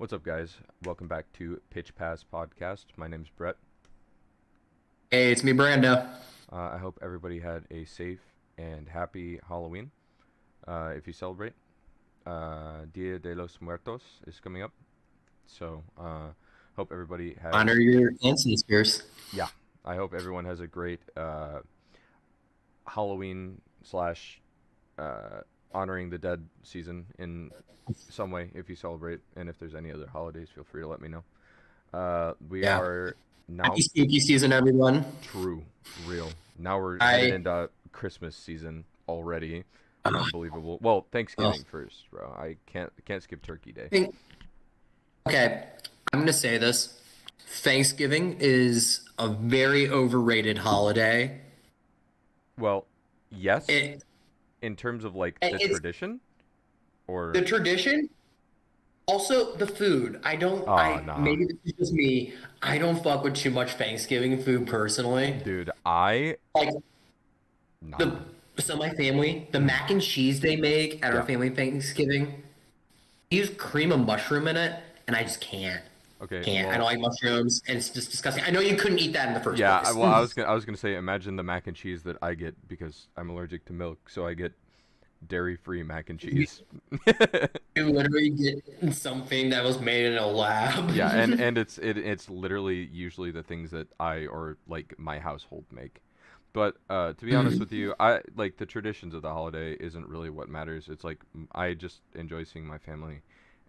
What's up, guys? Welcome back to PitchPassPod. My name's Brett. Hey, it's me, Brando. I hope everybody had a safe and happy Halloween. If you celebrate, Dia de los Muertos is coming up, so hope everybody Honor has. your ancestors. Yeah, I hope everyone has a great Halloween slash honoring the dead season in some way if you celebrate, and if there's any other holidays, feel free to let me know. We Yeah. are now Happy spooky season, everyone. true, real. Now we're headed I into Christmas season already. Unbelievable. Well, oh, Thanksgiving first, bro. I can't skip Turkey Day. think okay. I'm gonna say this. Thanksgiving is a very overrated holiday. Well, yes, It in terms of like the it's tradition, the or tradition, also the food. I nah, maybe this is just me. I don't fuck with too much Thanksgiving food personally. dude, I Like nah. the my family, the Mhm. mac and cheese they make at our Yeah. family Thanksgiving, use cream of mushroom in it, and I just can't. Okay. Can't. I don't Well, like mushrooms, and it's just disgusting. I know you couldn't eat that in the first yeah. place. Well, I was gonna say, imagine the mac and cheese that I get because I'm allergic to milk, so I get dairy-free mac and You cheese. literally get something that was made in a lab. Yeah, and it's literally usually the things that I or like my household make. But to be honest with you, I like the traditions of the holiday isn't really what matters. It's like I just enjoy seeing my family.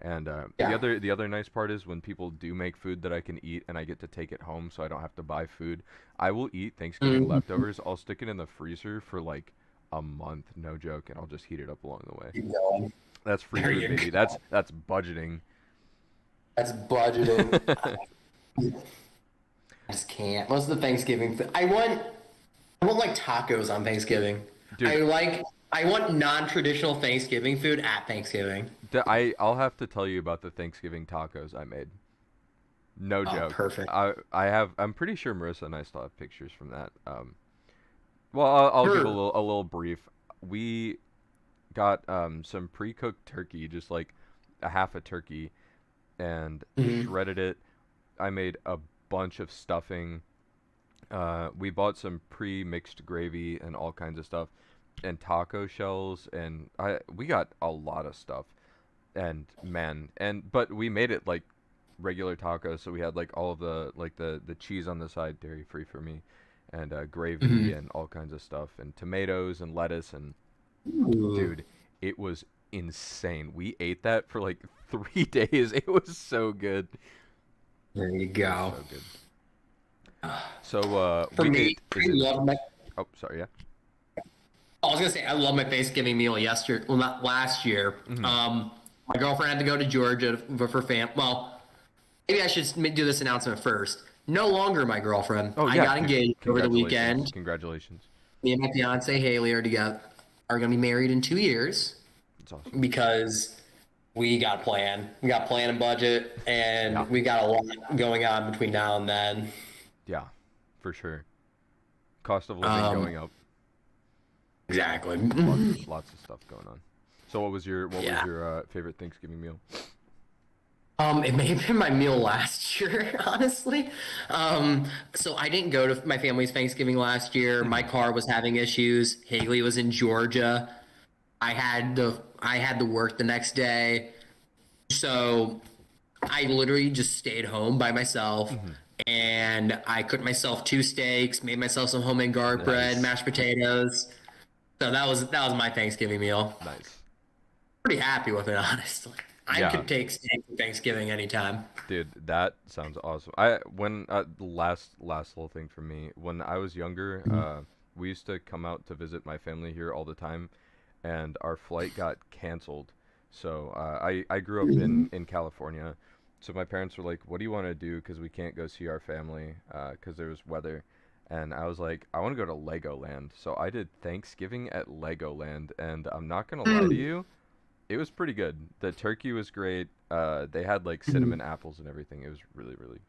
And the Yeah. other nice part is when people do make food that I can eat and I get to take it home so I don't have to buy food. I will eat Thanksgiving Mhm. leftovers. I'll stick it in the freezer for like a month, no joke, and I'll just heat it up along the way. Keep going. That's free There food, you baby. go. That's budgeting. That's budgeting. I just can't. Most of the Thanksgiving food. I want like tacos on Thanksgiving. I Dude, like. I want non-traditional Thanksgiving food at Thanksgiving. I'll have to tell you about the Thanksgiving tacos I made. No Oh, joke. perfect. I'm pretty sure Marissa and I still have pictures from that. Well, I'll give Sure. a little brief. We got some pre-cooked turkey, just like a half a turkey, and Mhm. shredded it. I made a bunch of stuffing. We bought some pre-mixed gravy and all kinds of stuff, and taco shells, and I we got a lot of stuff. And man, and but we made it like regular tacos, so we had like all of the cheese on the side, dairy free for me, and gravy Mhm. and all kinds of stuff, and tomatoes and lettuce, and Ooh. dude, it was insane. We ate that for like 3 days. It was so good. There you It was go. so good. So For me, weekend I is in. love my. Oh, sorry, yeah. I was gonna say I love my Thanksgiving meal yesterday. Well, not last year. Hmm. My girlfriend had to go to Georgia for fam. Well, maybe I should do this announcement first. No longer my girlfriend. Oh I yeah, got engaged over the congratulations, weekend. congratulations. Me and my fiance Haley are together. Are gonna be married in 2 years It's awesome. because we got a plan. We got plan and budget, Yeah, and we got a lot going on between now and then. yeah, for sure. Cost of living Um, going up. exactly. Lots of stuff going on. So what was Yeah. your favorite Thanksgiving meal? It may have been my meal last year, honestly. So I didn't go to my family's Thanksgiving last year. My Hmm. car was having issues. Haley was in Georgia. I had to work the next day. So I literally just stayed home by myself Hmm. and I cooked myself two steaks, made myself some homemade garlic bread, Nice, mashed potatoes. So that was my Thanksgiving meal. nice. Pretty happy with it, honestly. I Yeah, could take steak for Thanksgiving anytime. dude, that sounds awesome. I when the last little thing for me, when I was younger, we used to come out to visit my family here all the time, and our flight got canceled. So I grew up in California, so my parents were like, "What do you want to do? Because we can't go see our family because there was weather." And I was like, "I want to go to Legoland." So I did Thanksgiving at Legoland, and I'm not gonna lie to you, it was pretty good. The turkey was great. They had like cinnamon apples and everything. It was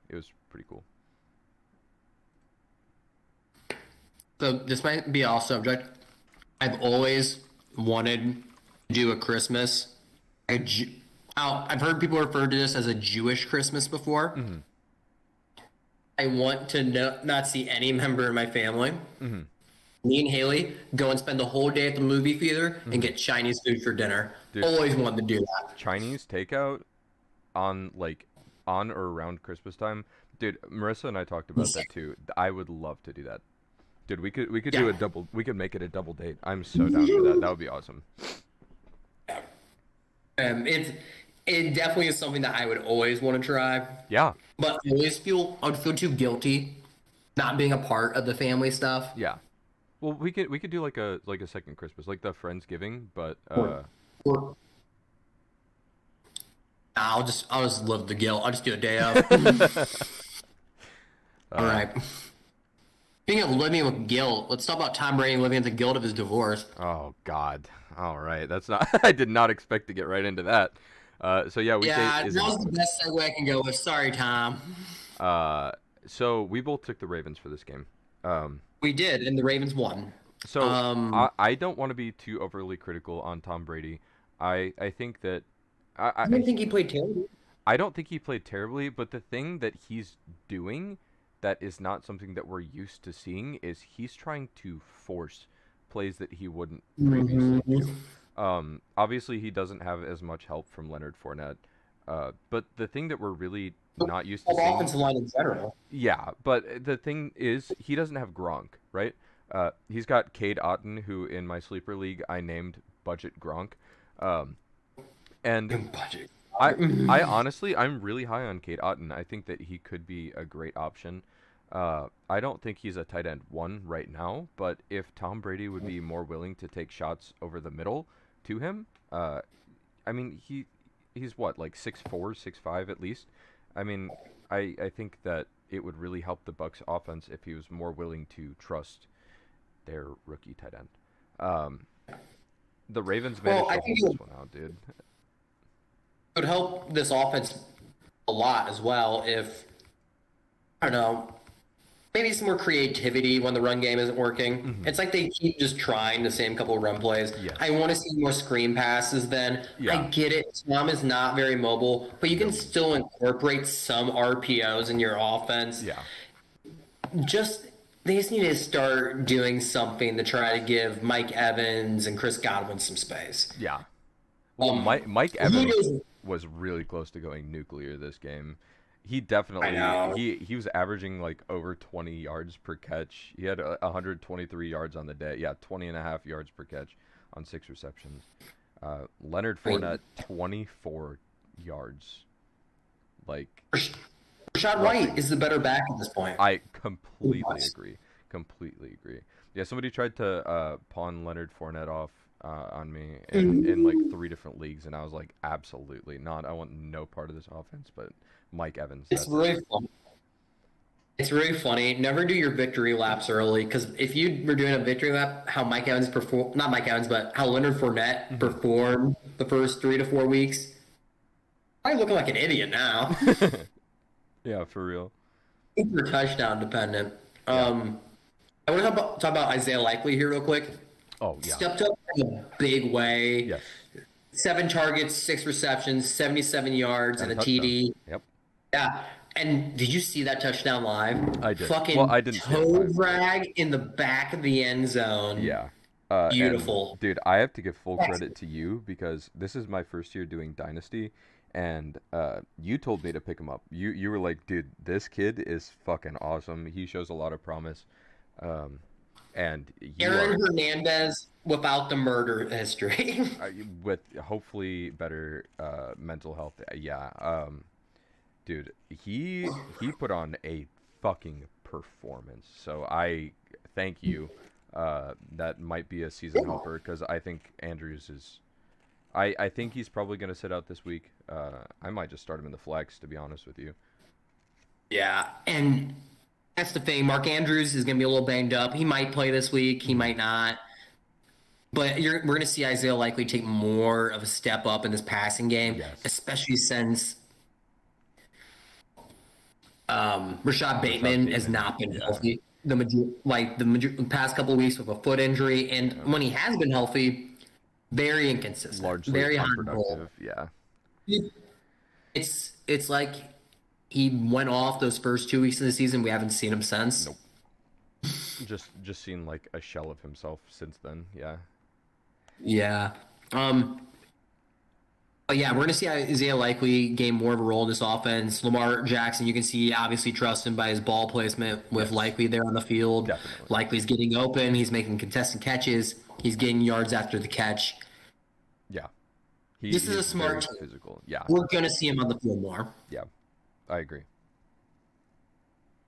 it was pretty cool. So this might be off subject. I've always wanted to do a Christmas. I, I've heard people refer to this as a Jewish Christmas before. Mm-hmm. I want to not see any member of my family. Mm-hmm. Me and Haley go and spend the whole day at the movie theater and Mm-hmm. get Chinese food for dinner. Dude, Always wanted to do that. Chinese takeout on like on or around Christmas time. Dude, Marissa and I talked about that too. I would love to do that. Dude, we could do Yeah. a double. We could make it a double date. I'm so down for that. That would be awesome. It definitely is something that I would always want to try, Yeah, but I would feel too guilty not being a part of the family stuff. yeah. Well, we could do like a second Christmas, like the Friendsgiving, but Or, or I'll just live the guilt. I'll just do a day of. All uh right. Speaking of living with guilt, let's talk about Tom Brady living with the guilt of his divorce. oh God. All right, that's not. I did not expect to get right into that. So yeah, week eight Yeah, is that in the was the books. best segue I can go with. Sorry, Tom. Uh, so we both took the Ravens for this game. Um, We did, and the Ravens won. so Um, I don't want to be too overly critical on Tom Brady. I think that I, I I didn't think he played terrible. I don't think he played terribly, but the thing that he's doing that is not something that we're used to seeing is he's trying to force plays that he wouldn't previously Mhm. do. Obviously, he doesn't have as much help from Leonard Fournette. But the thing that we're really not used to Of seeing, offensive line in general. yeah, but the thing is, he doesn't have Gronk, right? He's got Cade Otton, who in my sleeper league I named Budget Gronk. Um, and Budget. I honestly, I'm really high on Cade Otton. I think that he could be a great option. I don't think he's a tight end one right now, but if Tom Brady would be more willing to take shots over the middle to him, I mean he's what, like 6'4", 6'5" at least. I mean, I think that it would really help the Bucks offense if he was more willing to trust their rookie tight end. Um, the Ravens Well, managed I to think hold this one out, dude. it would help this offense a lot as well if, I don't know, maybe some more creativity when the run game isn't working. Hmm. It's like they keep just trying the same couple of run plays. I Yes. want to see more screen passes then. I Yeah. get it. Tom is not very mobile, but you can Nope. still incorporate some RPOs in your offense. Yeah. Just they just need to start doing something to try to give Mike Evans and Chris Godwin some space. Yeah. Well, Um, Mike he Evans is, was really close to going nuclear this game. He I definitely know. he was averaging like over 20 yards per catch. He had 123 yards on the day. Yeah, 20 and a half yards per catch on 6 receptions. Leonard I mean, Fournette 24 yards. Like Rashad White roughing. is the better back at this point. I completely Yes. agree. Completely agree. Yeah, somebody tried to pawn Leonard Fournette off on me in like 3 different leagues, and I was like, absolutely not. I want no part of this offense. But Mike Evans, It's that's it. really fun. It's really funny. Never do your victory laps early because if you were doing a victory lap, how Mike Evans performed, not Mike Evans, but how Leonard Fournette Hmm. performed the first 3 to 4 weeks, I'm looking like an idiot now. Yeah, for real. Super touchdown dependent. Yeah. I want to talk about Isaiah Likely here real quick. Oh yeah. Stepped up in a big way. Yes. 7 targets, 6 receptions, 77 yards, And and a a touchdown. TD. Yep. Yeah. And did you see that touchdown live? I did. Well, Fucking I didn't see it toe live, but drag in the back of the end zone. yeah. And Beautiful. dude, I have to give full Yes. credit to you because this is my first year doing Dynasty, and you told me to pick him up. You were like, dude, this kid is fucking awesome. He shows a lot of promise, um, and you Aaron are Hernandez without the murder history. with hopefully better mental health. Yeah, dude, he put on a fucking performance. So I thank you. That might be a season helper because I think Andrews is. I think he's probably going to sit out this week. I might just start him in the flex, to be honest with you. Yeah, and that's the thing. Mark Andrews is going to be a little banged up. He might play this week. He might not. But we're going to see Isaiah likely take more of a step up in this passing game, Yes. especially since Rashad Bateman has Bateman, not been yeah. healthy the past couple of weeks with a foot injury, and when he has been healthy, very inconsistent, Largely very high roll. unproductive. Yeah. It's like he went off those first 2 weeks of the season. We haven't seen him since. Nope. Just seen like a shell of himself since then. Yeah. Yeah. But yeah, we're gonna see Isaiah Likely gain more of a role in this offense. Lamar Jackson, you can see obviously trust him by his ball placement with Yes. Likely there on the field. Definitely. Likely's getting open. He's making contested catches. He's getting yards after the catch. Yeah. This is a He's smart very team. physical. Yeah. We're gonna see him on the field more. Yeah. I agree.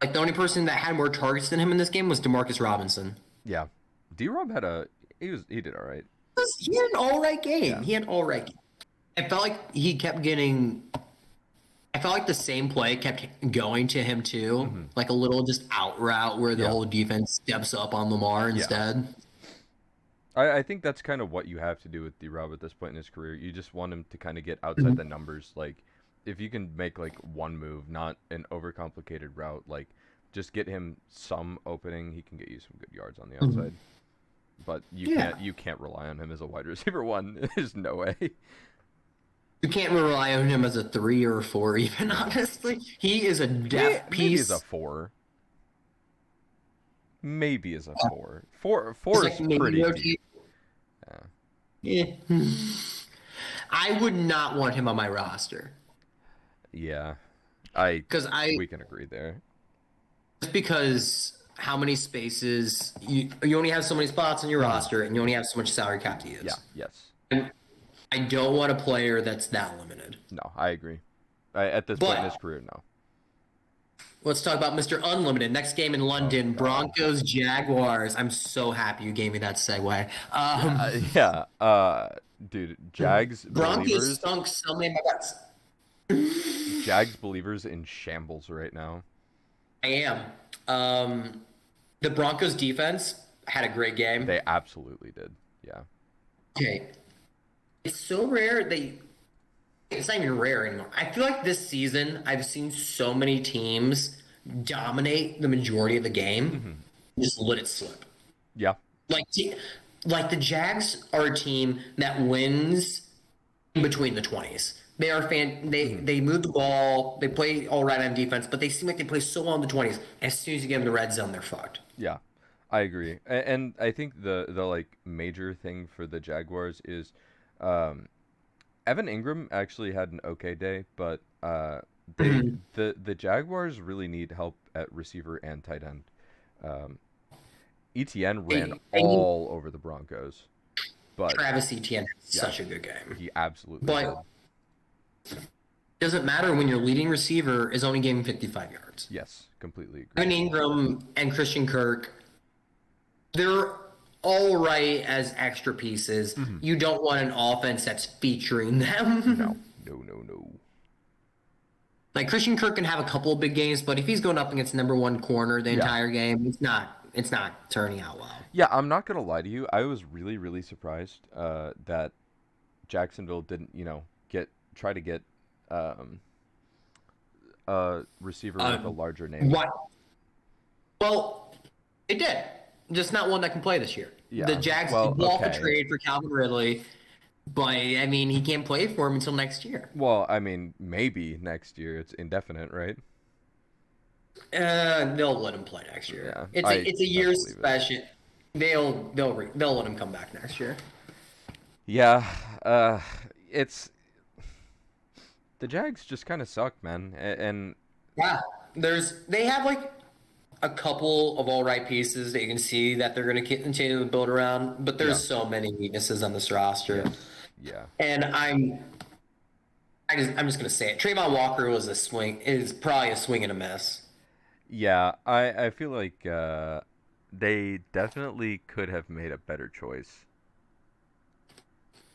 Like the only person that had more targets than him in this game was Demarcus Robinson. Yeah. D-Rob had a he did all right. He had an all right game. Yeah. He had an all right game. I felt like he kept getting. I felt like the same play kept going to him too, Mm-hmm. like a little just out route where the Yeah. whole defense steps up on Lamar Yeah. instead. I think that's kind of what you have to do with D-Rob at this point in his career. You just want him to kind of get outside the numbers. Like, if you can make like one move, not an overcomplicated route, like just get him some opening, he can get you some good yards on the outside. But Yeah, you can't rely on him as a wide receiver one. There's no way. you can't rely on him as a 3 or 4, even honestly. He is a depth Maybe as a piece. four. Maybe as a four. Four It's four is like maybe pretty deep. rotate. Yeah. Yeah. I would not want him on my roster Yeah. I because we can agree there. just because how many spaces you only have so many spots on your roster and you only have so much salary cap to use. Yeah. Yes. And I don't want a player that's that limited. No, I agree. At this point in his But career, no. let's talk about Mr. Unlimited. Next game in London, God. Broncos Jaguars. I'm so happy you gave me that segue. Yeah. Dude, Broncos stunk so many guts. Jags believers in shambles right now. I am. The Broncos defense had a great game. They absolutely did. Yeah. Okay. It's so rare it's not even rare anymore. I feel like this season I've seen so many teams dominate the majority of the game, just let it slip. Yeah. Like, like the Jags are a team that wins in between the 20s. They are they move the ball, they play all right on defense, but they seem like they play so well in the 20s. As soon as you get them in the red zone, they're fucked. Yeah. I agree. And I think the like major thing for the Jaguars is Evan Ingram actually had an okay day, but the Jaguars really need help at receiver and tight end. ETN ran They all over the Broncos, but Travis Etienne had yeah, such a good game. he absolutely But did. it doesn't matter when your leading receiver is only getting 55 yards. Yes, completely agree. Evan Ingram and Christian Kirk, they're all right as extra pieces. You don't want an offense that's featuring them. No, no, no, no. Like Christian Kirk can have a couple of big games, but if he's going up against number one corner the entire game, it's not turning out well. Yeah, I'm not gonna lie to you. I was really, really surprised that Jacksonville didn't, try to get a receiver with a larger name. What? Well, it did. Just not one that can play this year. Yeah. The Jags Well, did off a okay. trade for Calvin Ridley, but I mean he can't play for him until next year. Well, I mean, maybe next year. It's indefinite, right? They'll let him play next year. Yeah, It's a year believe it. special. They'll let him come back next year. Yeah. It's the Jags just kind of suck, man. And Yeah, they have like a couple of all right pieces that you can see that they're going to continue to build around, but there's so many weaknesses on this roster. yeah, And I'm just going to say it. Trayvon Walker is probably a swing and a miss. yeah. I feel like they definitely could have made a better choice,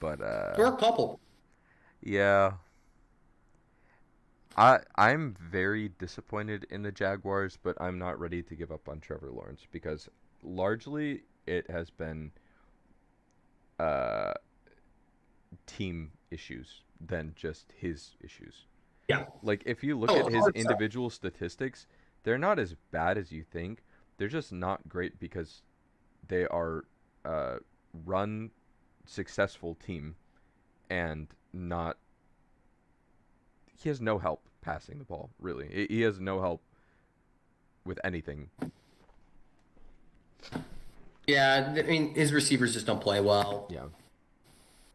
but There are a couple. yeah. I'm very disappointed in the Jaguars, but I'm not ready to give up on Trevor Lawrence because largely it has been uh, team issues than just his issues. Yeah. Like if you look Oh, at his 100%. individual statistics, they're not as bad as you think. They're just not great because they are run successful team and not he has no help passing the ball. Really, he has no help with anything. Yeah, I mean, his receivers just don't play well. Yeah,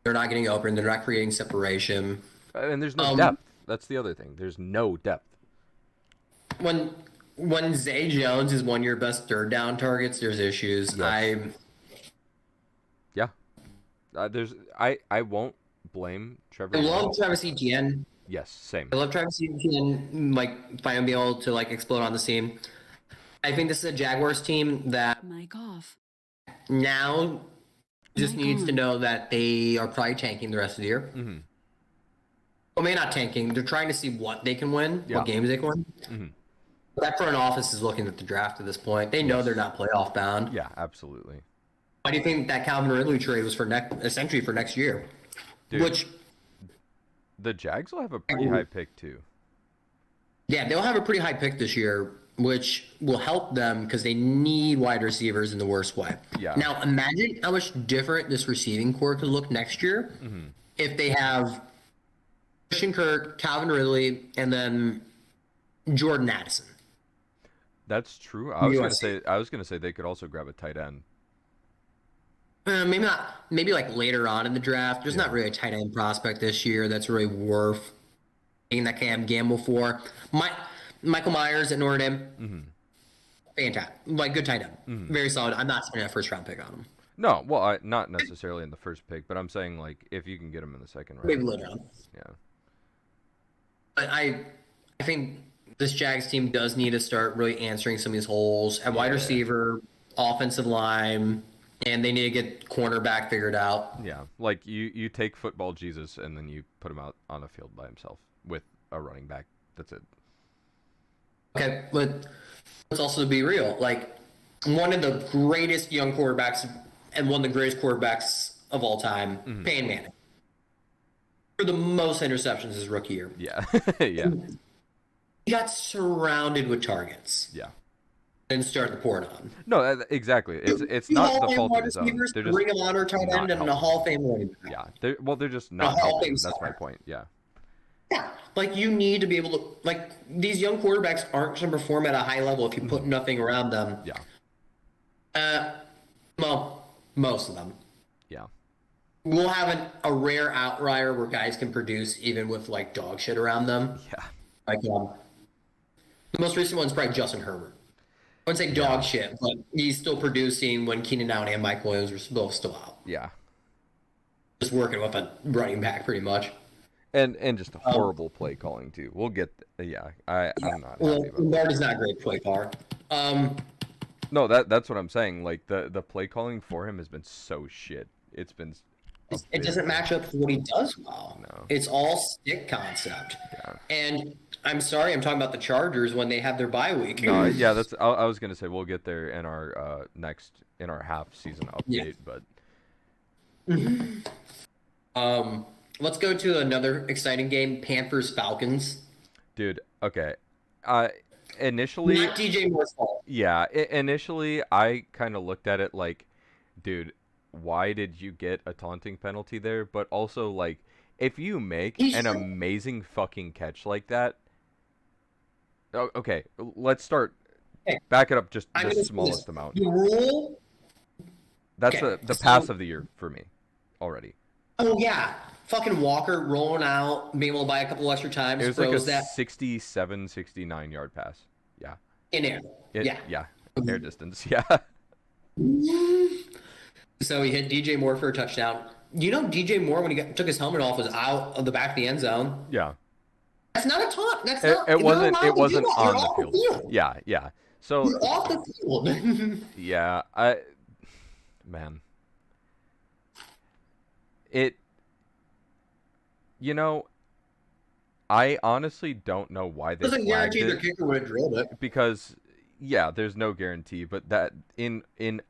They're not getting open. They're not creating separation. and there's no Um, depth. That's the other thing. There's no depth. when when Zay Jones is one of your best third down targets, there's issues. Yes. Yeah. I won't blame Trevor I love Lawrence. Travis Etienne. Yes, same. I love Travis Etienne. Like, finally be able to like explode on the scene. I think this is a Jaguars team that Mic off. now just Mic needs to on. know that they are probably tanking the rest of the year. Mm-hmm. Well, maybe not tanking. They're trying to see what they can win, Yeah. what games they can win. Mm-hmm. That front office is looking at the draft at this point. They know Yes. they're not playoff bound. Yeah, absolutely. Why do you think that Calvin Ridley trade was for essentially for next year? Dude, Which, the Jags will have a pretty high pick too. yeah, they'll have a pretty high pick this year, which will help them because they need wide receivers in the worst way. Yeah. Now, imagine how much different this receiving core could look next year if they have Christian Kirk, Calvin Ridley, and then Jordan Addison. That's true. I was USC. gonna say they could also grab a tight end. Maybe not. Maybe like later on in the draft. There's not really a tight end prospect this year that's really worth taking that can gamble for. Michael Myers at Notre Dame, fantastic, like good tight end, very solid. I'm not spending a first round pick on him. No, well, not necessarily in the first pick, but I'm saying like if you can get him in the second round. Maybe later on. Yeah. But I think this Jags team does need to start really answering some of these holes at wide receiver, offensive line, and they need to get cornerback figured out. Yeah. Like you take football Jesus and then you put him out on a field by himself with a running back. That's it. Okay, but let's also be real. Like, one of the greatest young quarterbacks and one of the greatest quarterbacks of all time, Peyton Manning, for the most interceptions his rookie year. Yeah. Yeah. He got surrounded with targets Yeah. and started pouring on. No, exactly. It's Two not Hall of the Fame fault wide of his own. receivers, They're Ring of just Honor tight not end, and a helping. Hall of Fame running back. yeah. They're just not Hall of helping. Fame That's my star. point. Yeah. Yeah, like you need to be able to like these young quarterbacks aren't going to perform at a high level if you put nothing around them. Yeah. Well, most of them. Yeah. We'll have a rare outlier where guys can produce even with like dog shit around them. Yeah. Like the most recent one's probably Justin Herbert. I wouldn't say dog shit, but he's still producing when Keenan Allen and Mike Williams are both still out. Yeah. Just working with a running back pretty much. And just horrible play calling too. We'll get I'm not Well, happy about that. Lombardi's not a great play caller. No, that's what I'm saying. Like the play calling for him has been so shit. It's been It doesn't match up to what he does well. No. It's all stick concept. Yeah. And I'm sorry, I'm talking about the Chargers when they have their bye week. No, yeah, I was gonna say we'll get there in our in our half season update, but Let's go to another exciting game, Panthers Falcons. dude, okay. Initially, Not DJ Moore's fault. yeah, initially I kind of looked at it like, dude, why did you get a taunting penalty there? But also like, if you make an amazing fucking catch like that, okay, let's start. Okay. Back it up just I'm the gonna say smallest this. amount. The rule. That's Okay, the so- pass of the year for me already. Oh yeah, fucking Walker rolling out, being able to buy a couple extra times. It was like a throws that 67, 69 yard pass. Yeah. in air. Yeah. Yeah. Air distance. Yeah. So he hit DJ Moore for a touchdown. You know, DJ Moore when he took his helmet off was out of the back of the end zone. Yeah. That's not a taunt. That's It, not. it wasn't. You're It not allowed to do wasn't that. on You're the off field. Yeah. Yeah. So You're off the field. yeah, man. You know, I honestly don't know why they Doesn't flagged guarantee their it kicker would have drilled it. because yeah, there's no guarantee, but that in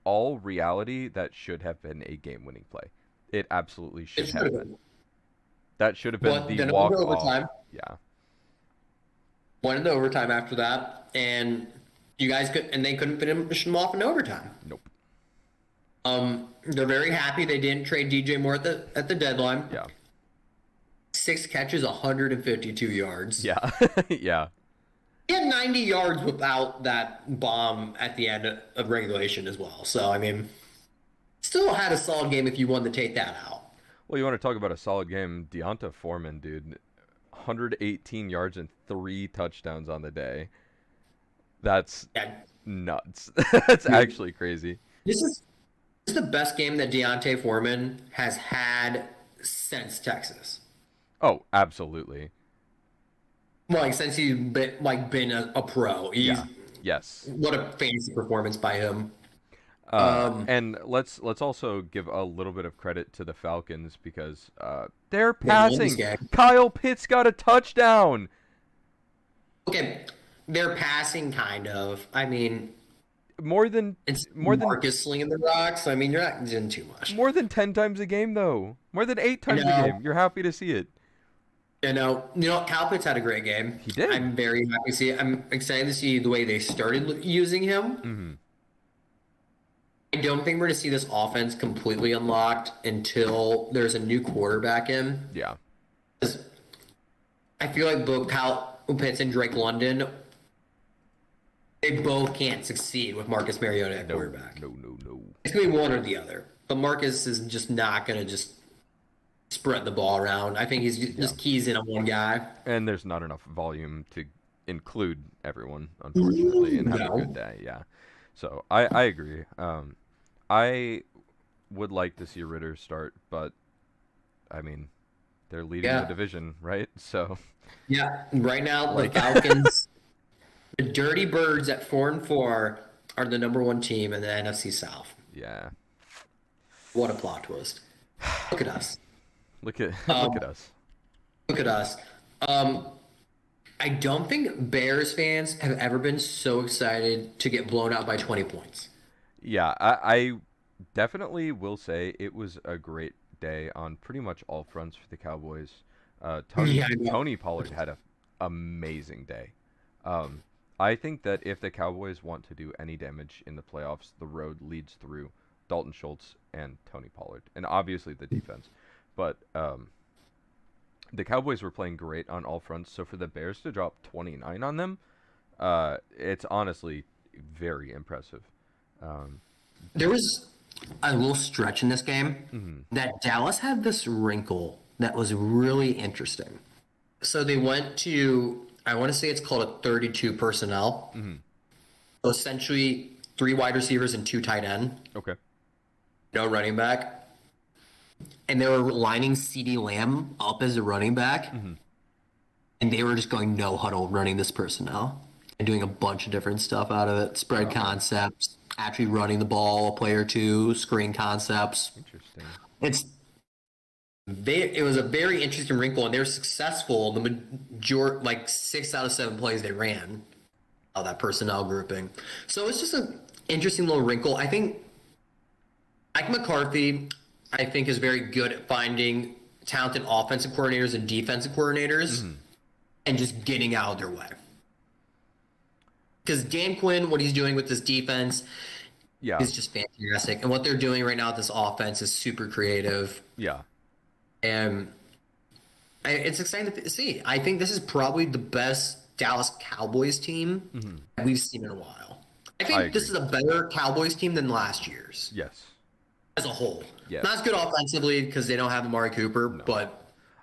all reality that should have been a game-winning play. It absolutely should have been. That should have been Well, the then it walk went to off. overtime. Yeah. Went into overtime after that, and you guys they couldn't finish them off in overtime. Nope. They're very happy they didn't trade DJ Moore at the deadline. Yeah. 6 catches, 152 yards. Yeah. Yeah. He had 90 yards without that bomb at the end of regulation as well. So, I mean, still had a solid game if you wanted to take that out. Well, you want to talk about a solid game? Deonta Foreman, dude, 118 yards and 3 touchdowns on the day. That's Yeah, nuts. That's dude, actually crazy. this is the best game that Deontay Foreman has had since Texas. Oh, absolutely. Like since he's been a pro. He's Yeah. Yes. what a fantasy performance by him. And let's also give a little bit of credit to the Falcons because they're They won this passing. game. Kyle Pitts got a touchdown. Okay, they're passing kind of. I mean, More than it's more than Marcus slinging the rocks. I mean, you're not doing too much. more than 10 times a game though. More than 8 You times a know, game. You're happy to see it. Kyle Pitts had a great game. He did. I'm very happy to see it. I'm excited to see the way they started using him. Hmm. I don't think we're going to see this offense completely unlocked until there's a new quarterback in. Yeah. 'Cause I feel like both Kyle Pitts and Drake London, they both can't succeed with Marcus Mariota at No. quarterback. No. No. No. It's going to be one or the other. But Marcus is just not going to just spread the ball around. I think he's just keys in on one guy. And there's not enough volume to include everyone, unfortunately, and have a No. good day. Yeah. So I agree. I would like to see Ritter start, but I mean, they're leading the Yeah. division, right? So Yeah. Right now, like, the Falcons, the Dirty Birds at 4-4 are the number one team in the NFC South. yeah. What a plot twist. Look at us. Look at Um, look at us. Look at us. I don't think Bears fans have ever been so excited to get blown out by 20 points. Yeah, I definitely will say it was a great day on pretty much all fronts for the Cowboys. Tony Yeah, I know. Tony Pollard had a amazing day. I think that if the Cowboys want to do any damage in the playoffs, the road leads through Dalton Schultz and Tony Pollard, and obviously the defense. But the Cowboys were playing great on all fronts, so for the Bears to drop 29 on them, it's honestly very impressive. Um, There was a little stretch in this game mhm. that Dallas had this wrinkle that was really interesting. So they went to, I want to say it's called a 32 personnel. Mhm. So essentially, 3 wide receivers and 2 tight end, Okay. no running back. And they were lining CD Lamb up as a running back. Mhm. And they were just going no huddle running this personnel and doing a bunch of different stuff out of it. Spread concepts, actually running the ball a play or two, screen concepts. Interesting. It was a very interesting wrinkle, and they were successful. The major, like 6 out of 7 plays they ran of that personnel grouping. So it's just an interesting little wrinkle. I think Mike McCarthy, I think, is very good at finding talented offensive coordinators and defensive coordinators and just getting out of their way. Because Dan Quinn, what he's doing with this defense Yeah. is just fantastic. And what they're doing right now with this offense is super creative. Yeah. And it's exciting to see. I think this is probably the best Dallas Cowboys team that we've seen in a while. I think this is agree. a better Cowboys team than last year's Yes. as a whole. Yes. Not as good offensively because they don't have Amari Cooper, but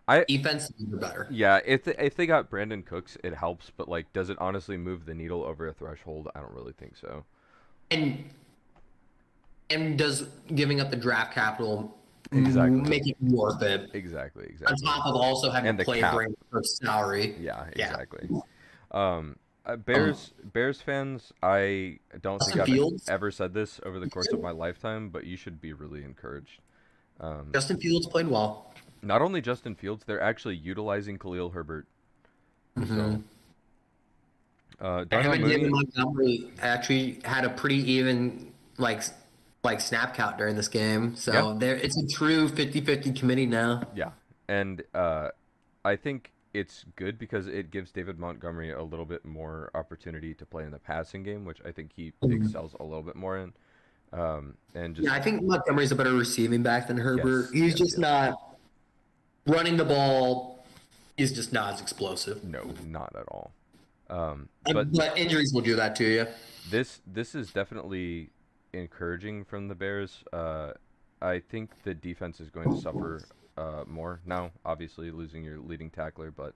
I defensively they're better. Yeah, if they got Brandon Cooks, it helps, but like does it honestly move the needle over a threshold? I don't really think so. And does giving up the draft capital Exactly. make it worth it? Exactly, On exactly. top of also having And to the play cap. for a salary. Yeah, exactly. Bears fans, I don't think Justin I've Fields? ever said this over the course of my lifetime, but you should be really encouraged. Justin Fields played well. Not only Justin Fields, they're actually utilizing Khalil Herbert. So, Him Darnell and David Mooney, Montgomery actually had a pretty even like snap count during this game. So Yeah. there it's a true 50-50 committee now. yeah, and I think it's good because it gives David Montgomery a little bit more opportunity to play in the passing game, which I think he excels a little bit more in. And just Yeah, I think Montgomery's a better receiving back than Herbert. Yes, He's yes, just yes. not running the ball He's just not as explosive. No, not at all. But But injuries will do that to you. this is definitely encouraging from the Bears. I think the defense is going to suffer more now. Obviously, losing your leading tackler, but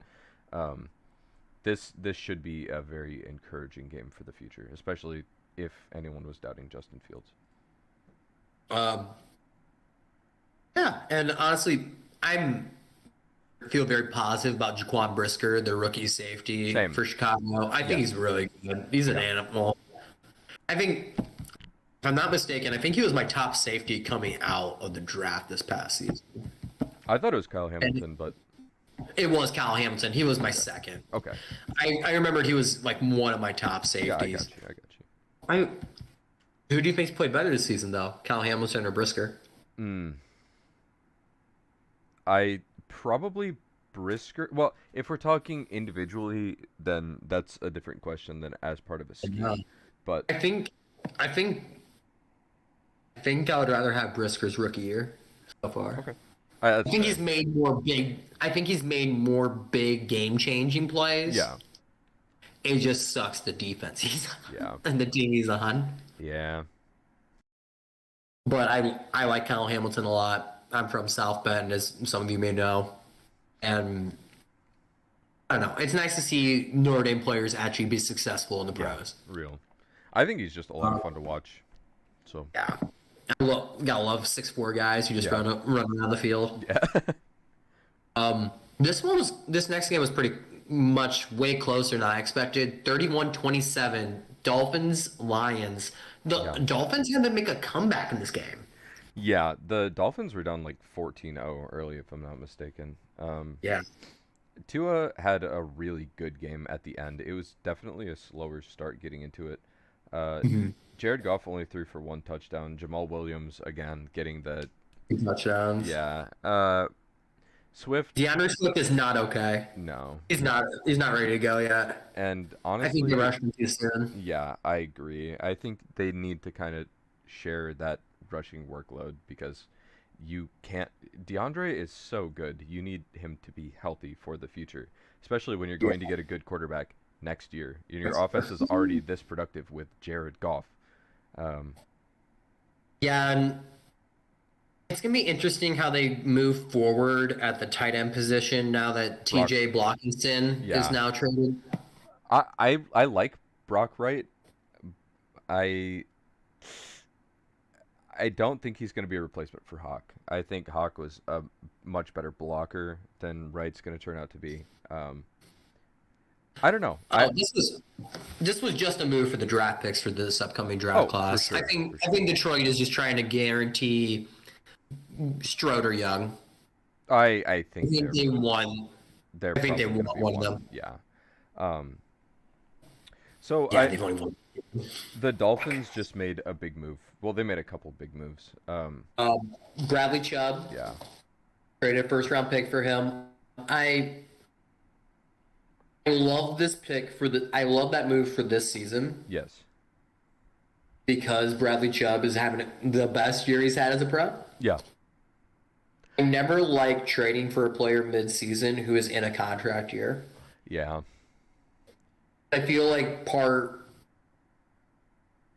um, this should be a very encouraging game for the future, especially if anyone was doubting Justin Fields. Um, yeah, and honestly, I'm feel very positive about Jaquan Brisker, the rookie safety Same. for Chicago. I think Yeah. he's really good. He's an Yeah. animal. I think, if I'm not mistaken, I think he was my top safety coming out of the draft this past season. I thought it was Kyle And Hamilton, but it was Kyle Hamilton. He was my okay. second. Okay. I remembered he was like one of my top Yeah, I safeties. got you. I got you. I, who do you think's played better this season, though? Kyle Hamilton or Brisker? Mm. I probably Brisker. Well, if we're talking individually, then that's a different question than as part of a Yeah. scheme. But I think, I think, I think I would rather have Brisker's rookie year so far. okay, I that's think fair. he's made more big. I think he's made more big game-changing plays. Yeah, It just sucks the defense he's yeah, and the team he's on. yeah, But I like Kyle Hamilton a lot. I'm from South Bend, as some of you may know, and I don't know. It's nice to see Notre Dame players actually be successful in the yeah. pros. Real. I think he's just a lot of fun to watch. So Yeah, gotta love 6'4" guys who just yeah, run around the field. yeah, This next game was pretty much way closer than I expected. 31-27, Dolphins Lions. The yeah, Dolphins had to make a comeback in this game. yeah. The Dolphins were down like 14-0 early, if I'm not mistaken. Yeah. Tua had a really good game at the end. It was definitely a slower start getting into it. Uh, Mhm. Jared Goff only threw for one touchdown. Jamal Williams again getting the Touchdowns. yeah. Swift, DeAndre Swift is not okay. no, He's no. not. He's not ready to go yet. And I think they honestly, rushed him too soon. yeah, I agree. I think they need to kind of share that rushing workload because you can't. DeAndre is so good. You need him to be healthy for the future, especially when you're Yeah. going to get a good quarterback next year. And your offense is already this productive with Jared Goff. Um, Yeah, and it's gonna be interesting how they move forward at the tight end position now that Brock, TJ Blockinson is yeah, now traded. I like Brock Wright. I I don't think he's going to be a replacement for Hawk. I think Hawk was a much better blocker than Wright's going to turn out to be. I don't know. Oh, this was just a move for the draft picks for this upcoming draft Oh, for class. sure, for I sure. think Detroit is just trying to guarantee Stroder Young. I I think think they won. they're I think they probably going won to be one of one. them. Yeah. Um, so Yeah, they've only won. the Dolphins just made a big move. Well, they made a couple big moves. Bradley Chubb Yeah. traded a first round pick for him. I love this pick for the. I love that move for this season Yes. because Bradley Chubb is having the best year he's had as a pro. Yeah. I never like trading for a player mid-season who is in a contract year. Yeah. I feel like part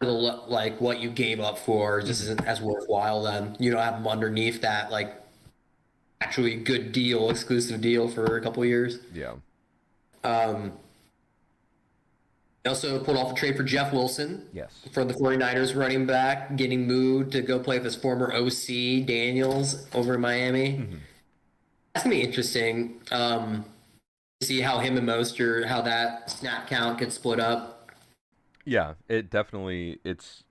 of the like what you gave up for just isn't as worthwhile. Then you don't have them underneath that like actually good deal, exclusive deal for a couple of years. Yeah. They also pulled off a trade for Jeff Wilson Yes. for the 49ers running back, getting moved to go play with his former OC Daniels over in Miami. Hmm. That's gonna be interesting. See how him and Mostert, how that snap count gets split up. Yeah. It definitely. It's.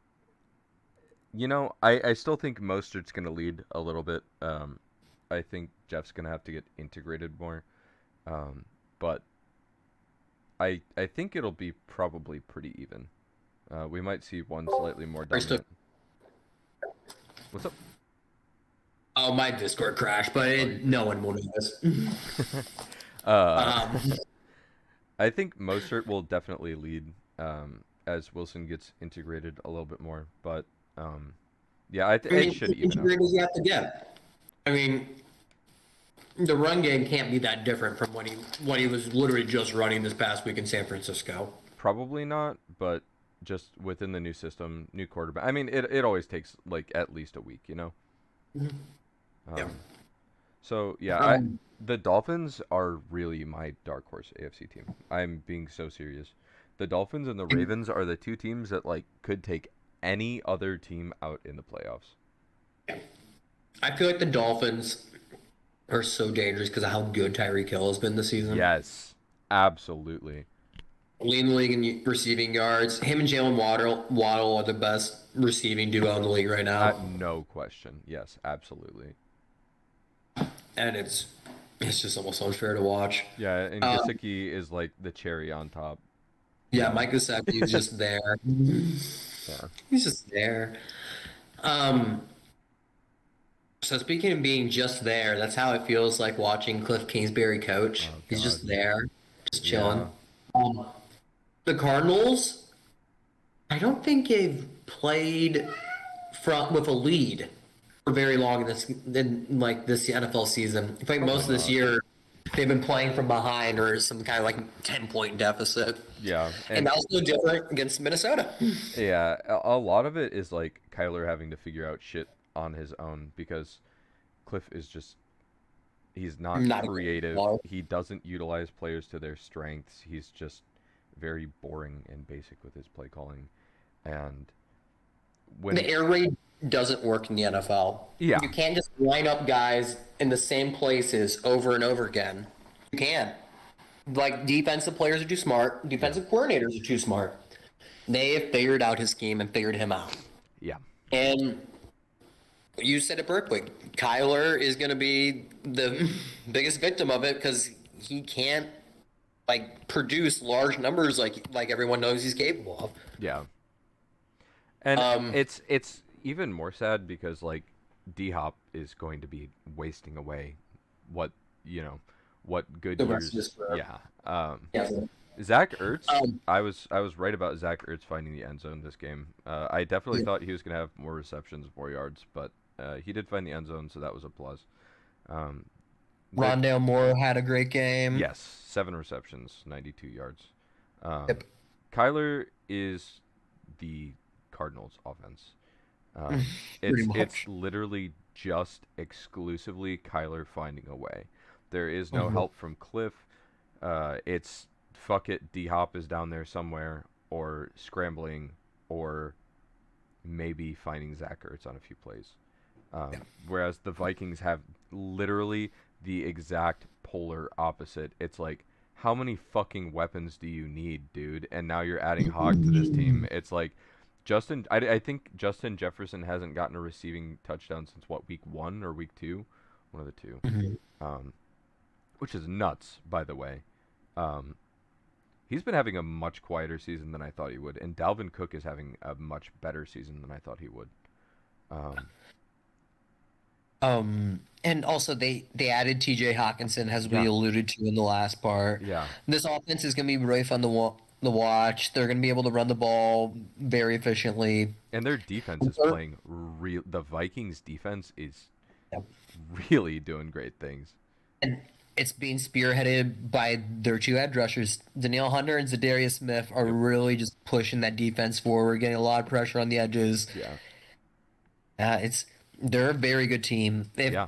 I still think Mostert's going to lead a little bit. I think Jeff's going to have to get integrated more. But I think it'll be probably pretty even. We might see one slightly more dominant. What's up? Oh, my Discord crashed, but no one will notice. Uh, um, I think Mostert will definitely lead as Wilson gets integrated a little bit more. But yeah, I mean, it should even out. integrated you have to get. I mean, the run game can't be that different from what he was literally just running this past week in San Francisco. Probably not, but just within the new system, new quarterback. I mean, it always takes like at least a week, you know. Yeah. Um, so yeah, Um, the Dolphins are really my dark horse AFC team. I'm being so serious. The Dolphins and the Ravens are the two teams that like could take any other team out in the playoffs. I feel like the Dolphins are so dangerous because of how good Tyreek Hill has been this season. Yes, absolutely. Leading the league in receiving yards. Him and Jalen Waddle are the best receiving duo in the league right now, No question. Yes, absolutely. and it's just almost unfair to watch. Yeah, and Um, Gesicki is like the cherry on top. yeah, Mike Gesicki is just there. Yeah. He's just there. Um, so speaking of being just there, that's how it feels like watching Cliff Kingsbury coach. Oh He's God. just there, just chilling. Yeah. Um, the Cardinals, I don't think they've played front with a lead for very long in this NFL season. I think Probably most of this not. year they've been playing from behind or some kind of like 10-point deficit. Yeah, And and that was no different against Minnesota. yeah, a lot of it is like Kyler having to figure out shit on his own because Cliff is just he's not Not a good creative. ball. He doesn't utilize players to their strengths. He's just very boring and basic with his play calling. And The when air raid doesn't work in the NFL. yeah, You can't just line up guys in the same places over and over again. You can't. Like defensive players are too smart. yeah, Defensive coordinators are too smart. They have figured out his scheme and figured him out. yeah, And you said it perfectly. Kyler is going to be the biggest victim of it because he can't like produce large numbers like everyone knows he's capable of. yeah. And Um, it's even more sad because like D Hop is going to be wasting away what you know what good the rest of his years. career. Yeah. Yeah. Zach Ertz, Um, I was right about Zach Ertz finding the end zone this game. I definitely yeah. thought he was gonna have more receptions, more yards, but he did find the end zone, so that was a plus. Um, the Rondale Moore had a great game. yes, 7 receptions, 92 yards. Um, Yep. Kyler is the Cardinals' offense. Um, Pretty it's much. literally just exclusively Kyler finding a way. There is no Mhm. help from Cliff. It's fuck it, D Hop is down there somewhere, or scrambling, or maybe finding Zach Ertz on a few plays. Yeah. Whereas the Vikings have literally the exact polar opposite. It's like, how many fucking weapons do you need, dude? And now you're adding Hawk to this team. It's like, I think Justin Jefferson hasn't gotten a receiving touchdown since what, week 1 or week 2? One of the two. Mhm. Um, which is nuts, by the way. Um, he's been having a much quieter season than I thought he would, and Dalvin Cook is having a much better season than I thought he would. Um, And also they added T.J. Hawkinson, as we yeah, alluded to in the last part. yeah, This offense is going to be really fun to watch. They're going to be able to run the ball very efficiently. and their defense is playing real. The Vikings' defense is really doing great things. And it's being spearheaded by their two edge rushers. Danielle Hunter and Zadarius Smith are Yep. really just pushing that defense forward, getting a lot of pressure on the edges. Yeah, They're a very good team. If yeah,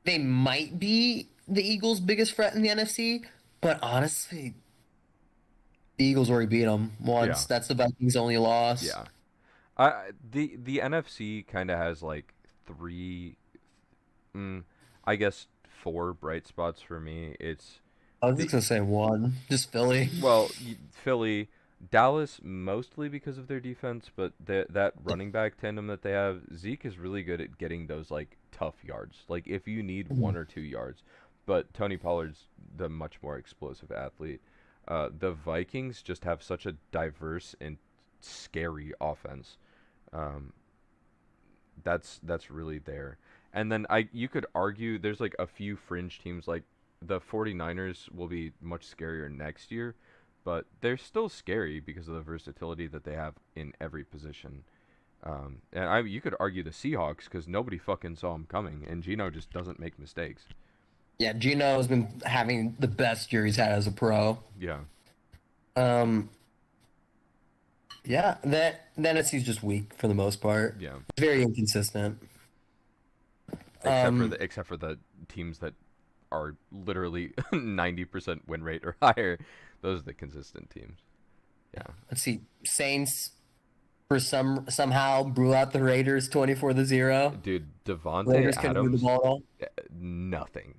they might be the Eagles' biggest threat in the NFC, but honestly, the Eagles already beat them once. yeah, That's the Vikings' only loss. yeah. The NFC kind of has like three, I guess 4 bright spots for me. It's I was just the gonna say one, just Philly. well, Philly, Dallas mostly because of their defense, but that running back tandem that they have, Zeke is really good at getting those like tough yards. Like if you need 1 or 2 yards, but Tony Pollard's the much more explosive athlete. The Vikings just have such a diverse and scary offense. Um, that's really there. And then you could argue there's like a few fringe teams like the 49ers will be much scarier next year, but they're still scary because of the versatility that they have in every position. And you could argue the Seahawks because nobody fucking saw him coming, and Geno just doesn't make mistakes. Yeah, Gino has been having the best year he's had as a pro. Yeah, Um, yeah, then NFC's just weak for the most part. yeah. It's very inconsistent. Except for Um, the teams that are literally 90% win rate or higher. Those are the consistent teams. Yeah, let's see, Saints for somehow blew out the Raiders 24-0. dude, Devonte Raiders couldn't move the Adams, ball at all. nothing.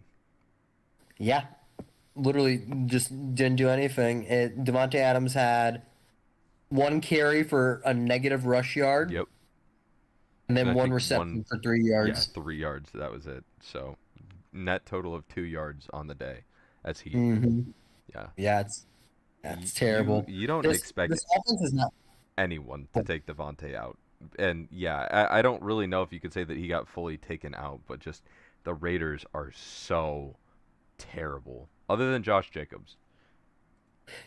Yeah, literally just didn't do anything. Devontae Adams had one carry for a negative rush yard, Yep, and and then I one think reception one, for 3 yeah, yards. 3 yards. That was it. So net total of 2 yards on the day. That's heat. hmm Yeah, Yeah, y- it's you terrible. you don't This expect offense is not. anyone to take Devonte out. And yeah, I don't really know if you could say that he got fully taken out, but just the Raiders are so terrible. Other than Josh Jacobs.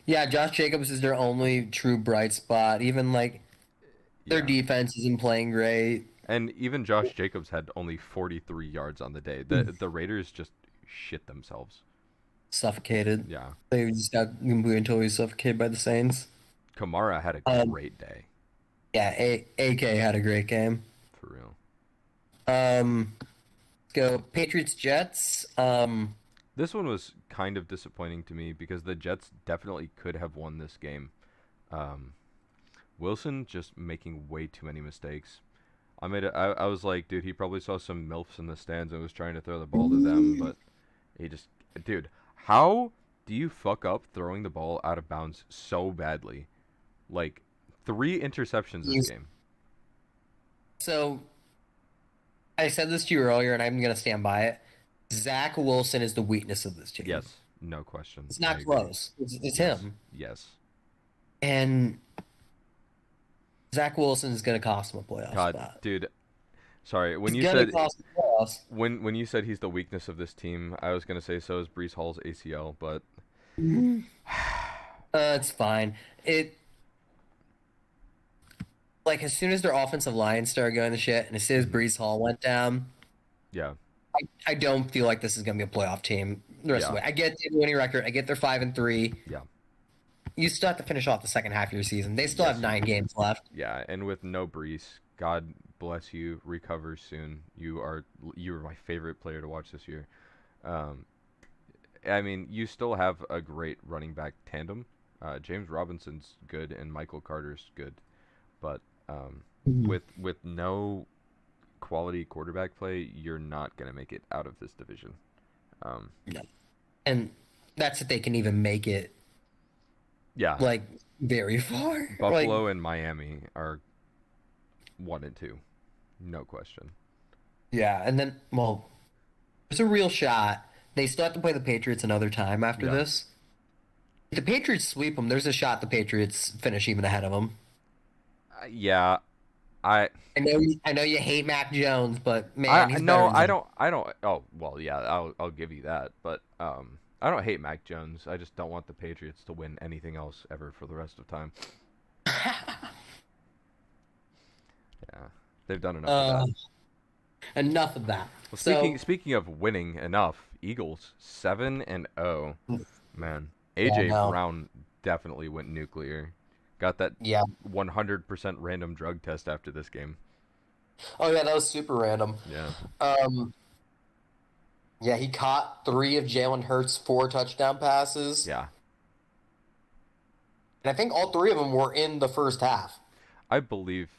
Yeah, Josh Jacobs is their only true bright spot. Even like their Yeah. defense isn't playing great. And even Josh Jacobs had only 43 yards on the day. The Raiders just shit themselves. Suffocated. Yeah. They just got completely totally suffocated by the Saints. Kamara had a Um, great day, yeah, AK had a great game. for real. Let's go Patriots Jets. This one was kind of disappointing to me because the Jets definitely could have won this game. Um, Wilson just making way too many mistakes. I was like, dude, he probably saw some MILFs in the stands and was trying to throw the ball to them, but he just, dude, how do you fuck up throwing the ball out of bounds so badly? Like, 3 interceptions this game. So I said this to you earlier, and I'm gonna stand by it. Zach Wilson is the weakness of this team. Yes, no question. It's I not agree. close. It's Yes, him, yes. and Zach Wilson is gonna cost him a playoff God, spot. dude, sorry. When He's you gonna said cost him playoffs. when you said he's the weakness of this team, I was gonna say so is Brees Hall's ACL, but It's fine. It like as soon as their offensive line started going to shit, and as soon as Mhm. Brees Hall went down, yeah, I don't feel like this is gonna be a playoff team the rest of the yeah, way. I get the winning record. I get they're 5-3. yeah, You still have to finish off the second half of your season. They still have yes, you 9 games left. yeah, and with no Brees, God bless you, recover soon. You are my favorite player to watch this year. Um, I mean, you still have a great running back tandem. James Robinson's good and Michael Carter's good, but with no quality quarterback play, you're not gonna make it out of this division. Um, No. And that's if they can even make it yeah, like very far. Like Buffalo and Miami are 1 and 2, no question. yeah, and then well, there's a real shot. They still have to play the Patriots another time after Yeah, this. If the Patriots sweep them, there's a shot the Patriots finish even ahead of them. yeah. I I know you hate Mac Jones, but man, he's better no, than Zach. I don't. Oh well, yeah, I'll give you that. But I don't hate Mac Jones. I just don't want the Patriots to win anything else ever for the rest of time. Yeah, they've done enough of Uh, that. enough of that. Well, So speaking of winning enough, Eagles 7-0. Man, yeah, AJ no, Brown definitely went nuclear. Got that yeah. 100% random drug test after this game. Oh yeah, that was super random. Yeah, Um, yeah, he caught 3 of Jalen Hurts' 4 touchdown passes, yeah. and I think all 3 of them were in the first half. I believe.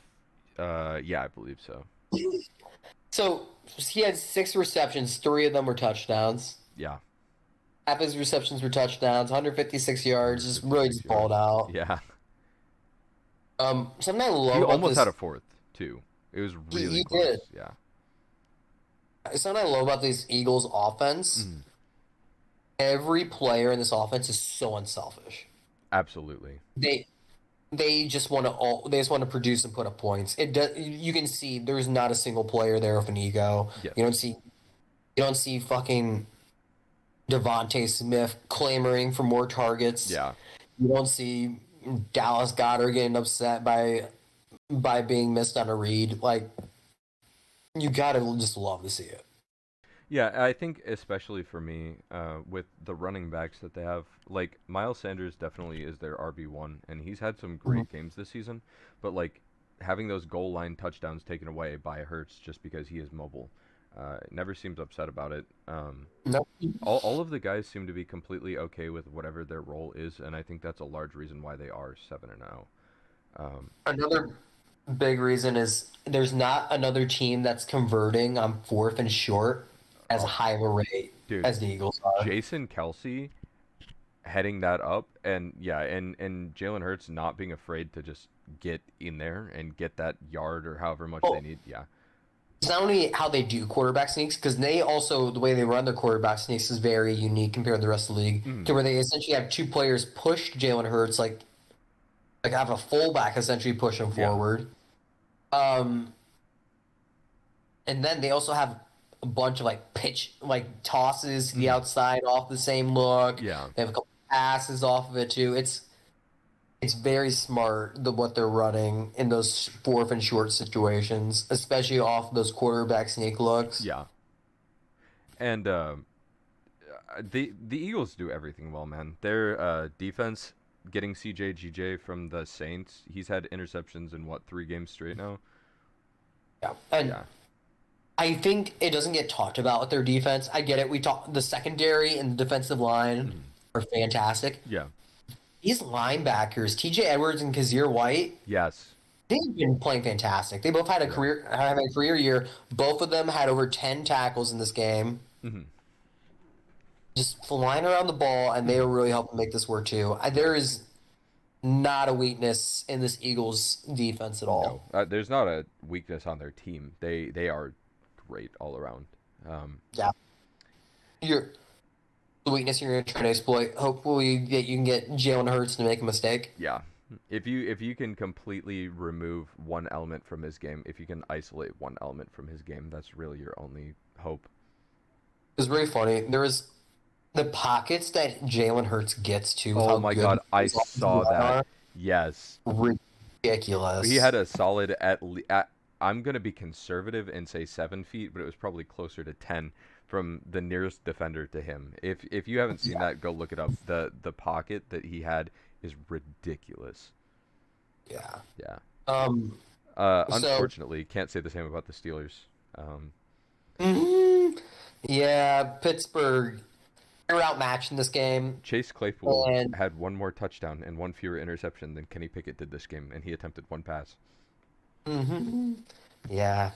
Yeah, I believe so. So he had 6 receptions, 3 of them were touchdowns. Yeah. Half his receptions were touchdowns, 156 yards, just really 56 just balled yards. out. Yeah. Something I He love about almost had this, a fourth, too. It was he, really he close. did. Yeah. Something I love about this Eagles offense. Mhm. Every player in this offense is so unselfish. Absolutely. They they just want to they just want to produce and put up points. It does, you can see there's not a single player there with an ego. Yes. You don't see fucking Devontae Smith clamoring for more targets. Yeah. You don't see Dallas Goddard getting upset by by being missed on a read. Like, you gotta just love to see it. Yeah, I think especially for me, with the running backs that they have, like Miles Sanders definitely is their RB1, and he's had some Mhm. great games this season. But like having those goal line touchdowns taken away by Hurts just because he is mobile, never seems upset about it. Nope. All of the guys seem to be completely okay with whatever their role is, and I think that's a large reason why they are 7-0. Another big reason is there's not another team that's converting on fourth and short as Oh, high of a rate dude, as the Eagles are. Jason Kelsey heading that up, and yeah, and Jalen Hurts not being afraid to just get in there and get that yard or however much they Well, need. Yeah. it's not only how they do quarterback sneaks, because they also, the way they run their quarterback sneaks is very unique compared to the rest of the league, Mm, to where they essentially have two players push Jalen Hurts, like have a fullback essentially push him yeah. forward. Um, and then they also have a bunch of like pitch, like tosses to the Mm, outside off the same look. yeah. They have a couple passes off of it too. It's very smart what they're running in those fourth and short situations, especially off those quarterback sneak looks. Yeah. And the Eagles do everything well, man. Their defense getting CJ from the Saints. He's had interceptions in what, 3 games straight now? Yeah, and Yeah. I think it doesn't get talked about with their defense. I get it. We talk the secondary and the defensive line Mm, are fantastic. yeah. These linebackers, TJ Edwards and Kazir White, Yes. they've been playing fantastic. They both had a Yeah. career year. Both of them had over 10 tackles in this game. Hmm. Just flying around the ball, and they Hmm. were really helping make this work too. There is not a weakness in this Eagles defense at No, all. there's not a weakness on their team. They are great all around. Um, Yeah. Your the weakness you're going to try to exploit. Hopefully that you can get Jalen Hurts to make a mistake. yeah. If you can completely remove one element from his game, if you can isolate one element from his game, that's really your only hope. It's very funny. There was the pockets that Jalen Hurts gets to with Oh how my good God, I his offensive saw line that. are. Yes. He had Ridiculous. a solid I'm gonna be conservative and say 7 feet, but it was probably closer to 10 from the nearest defender to him. If you haven't seen Yeah. that, go look it up. The pocket that he had is ridiculous. Yeah. Yeah. Um. So. Unfortunately, can't say the same about the Steelers. Um, Mhm. Yeah, Pittsburgh. They were outmatched in this game, Chase Claypool and had one more touchdown and one fewer interception than Kenny Pickett did this game, and he attempted one pass. hmm yeah,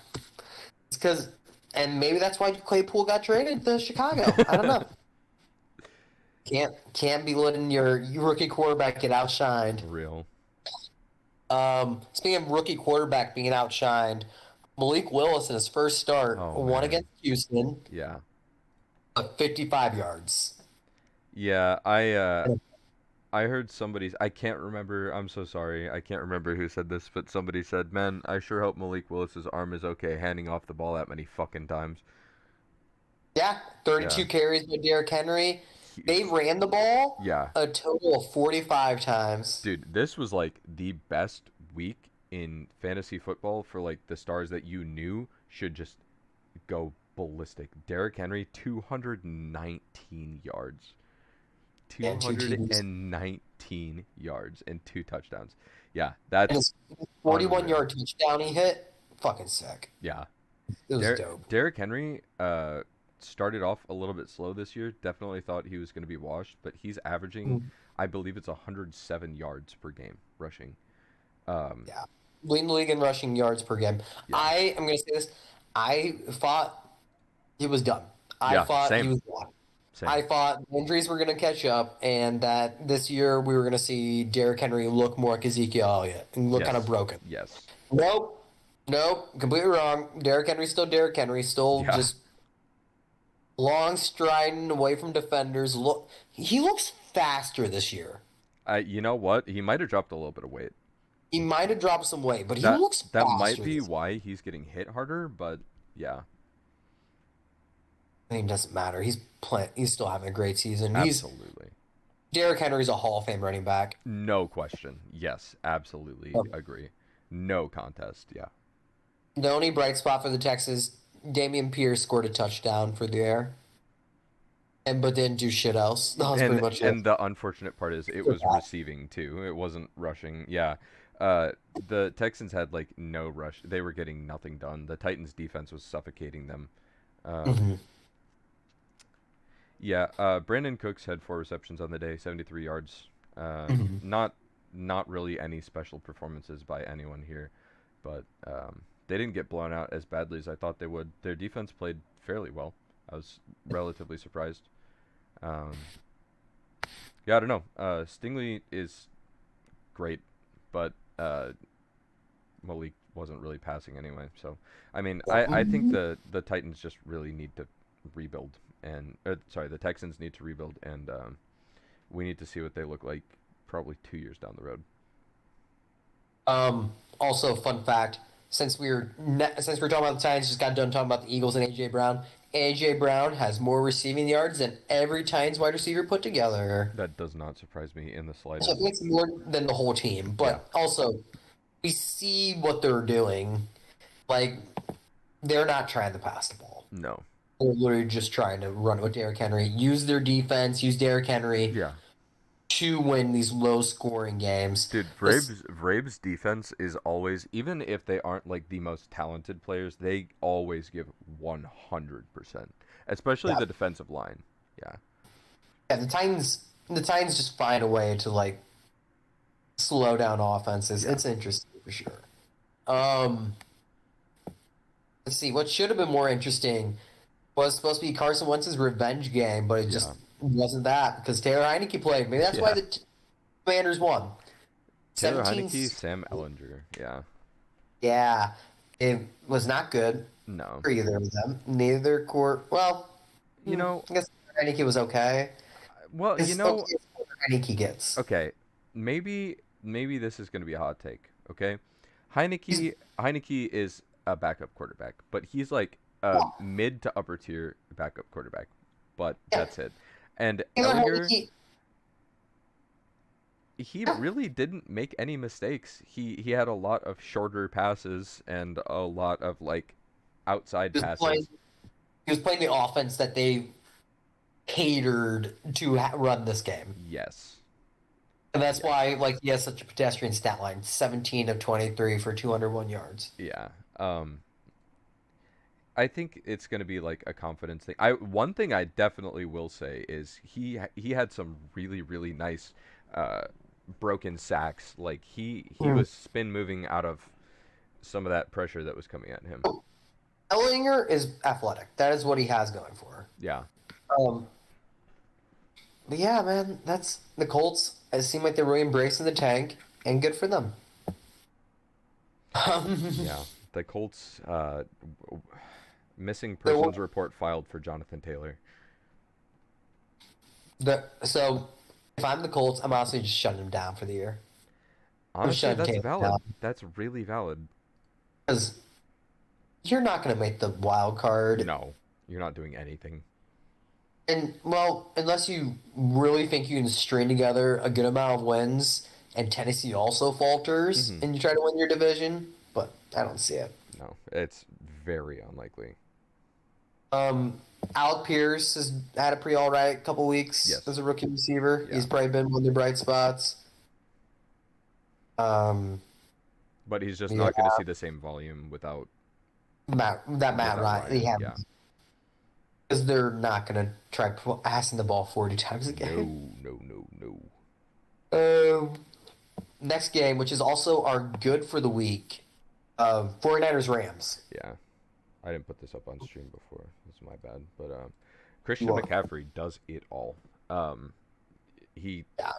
it's because, and maybe that's why Claypool got traded to Chicago. I don't know. Can't be letting your rookie quarterback get outshined. Real. Speaking of rookie quarterback being outshined, Malik Willis in his first start Oh won man. against Houston, Yeah. 55 yards. Yeah, I heard somebody's. I can't remember. I'm so sorry. I can't remember who said this, but somebody said, "Man, I sure hope Malik Willis's arm is okay handing off the ball that many fucking times." Yeah, Yeah. 32 carries by Derrick Henry. He, They ran the ball yeah. a total of 45 times. Dude, this was like the best week in fantasy football for like the stars that you knew should just go ballistic. Derrick Henry, 219 yards. And two TDs. 219 yards and 2 touchdowns. Yeah, And that's his 41 unreal. yard touchdown he hit, fucking sick. Yeah. It was dope. Derrick Henry started off a little bit slow this year. Definitely thought he was going to be washed, but he's averaging, Mm. I believe it's 107 yards per game rushing. Um, Yeah. Leading the league in rushing yards per game. yeah. I am going to say this. I thought he was done. I Yeah, thought he same. was done. Same. I thought injuries were going to catch up, and that this year we were going to see Derrick Henry look more like Ezekiel Elliott and look kind of Yes. broken. Yes. Nope. Nope. Completely wrong. Derrick Henry's still Derrick Henry. Still Yeah. just long striding away from defenders. He looks faster this year. You know what? He might have dropped a little bit of weight. He might have dropped some weight, but he That looks that might faster be this year. why he's getting hit harder, but yeah, I mean, it doesn't matter. He's still having a great season. absolutely. Derrick Henry's a Hall of Fame running back. No question. Yes, absolutely Um, agree. No contest. Yeah. The only bright spot for the Texans, Damian Pierce scored a touchdown for the air, and but didn't do shit else. That was pretty And much it. and the unfortunate part is it was receiving too. It wasn't rushing. Yeah. Uh, the Texans had like no rush. They were getting nothing done. The Titans defense was suffocating them. Um, Hmm. yeah. Brandon Cooks had 4 receptions on the day, 73 yards. Hmm. Not really any special performances by anyone here, but they didn't get blown out as badly as I thought they would. Their defense played fairly well. I was relatively surprised. Um, yeah, I don't know. Stingley is great, but Malik wasn't really passing anyway. So, I mean, I think the Titans just really need to rebuild, and sorry, the Texans need to rebuild, and we need to see what they look like probably 2 years down the road. Also, fun fact: since we're talking about the Titans, just got done talking about the Eagles and AJ Brown. AJ Brown has more receiving yards than every Titans wide receiver put together. That does not surprise me in the So I slightest. think it's more than the whole team, Yeah, but also we see what they're doing. Like they're not trying to pass the ball. no, They're literally just trying to run it with Derrick Henry, use their defense, use Derrick Henry yeah, to win these low scoring games. dude, This, Vrabes defense is always, even if they aren't like the most talented players, they always give 100%, especially yeah, the defensive line. Yeah, yeah, the Titans just find a way to like slow down offenses. yeah, It's interesting for sure. Um, let's see. What should have been more interesting was supposed to be Carson Wentz's revenge game, but it just yeah, wasn't that because Taylor Heineke played. Maybe that's why yeah. the Commanders won. Taylor 17. Heineke, Sam Ellinger. Yeah, Yeah, it was not good no. for either of them. Neither court. Well, You know, I guess Heineke was okay. well, It's okay as Heineke gets. okay, maybe this is going to be a hot take, okay? He's Heineke is a backup quarterback, but he's like a yeah, mid to upper tier backup quarterback, but yeah. that's it. And Taylor Ellinger, Heineke. he Yeah, really didn't make any mistakes. He had a lot of shorter passes and a lot of like outside he was playing. passes. He was playing the offense that they catered to run this game. Yes. And that's Yeah. why, like, he has such a pedestrian stat line: 17 of 23 for 201 yards. Yeah. I think it's going to be like a confidence thing. I One thing I definitely will say is he had some really nice uh, broken sacks. Like he Mm. was spin moving out of some of that pressure that was coming at him. Ellinger is athletic. That is what he has going for. Yeah, Um, but yeah, man, that's the Colts. It seemed like they're really embracing the tank, and good for them. yeah. The Colts missing There were- persons report filed for Jonathan Taylor. so if I'm the Colts, I'm honestly just shutting them down for the year. I'm Honestly, shutting that's Taylor valid. down That's really valid. because you're not going to make the wild card. No, you're not doing anything. And well, unless you really think you can string together a good amount of wins, and Tennessee also falters, Hmm. and you try to win your division, but I don't see it. No, it's very unlikely. Um, Alec Pierce has had a pretty all right couple weeks Yes. as a rookie receiver. Yeah. He's probably been one of the bright spots. Um, But he's just yeah, not going to see the same volume without Matt Ryan, yeah, Yeah. because they're not gonna try passing the ball 40 times a game. No. Next game, which is also our good for the week, 49ers Rams. Yeah. I didn't put this up on stream before. This is my bad. But You Christian want McCaffrey does it all. He yeah,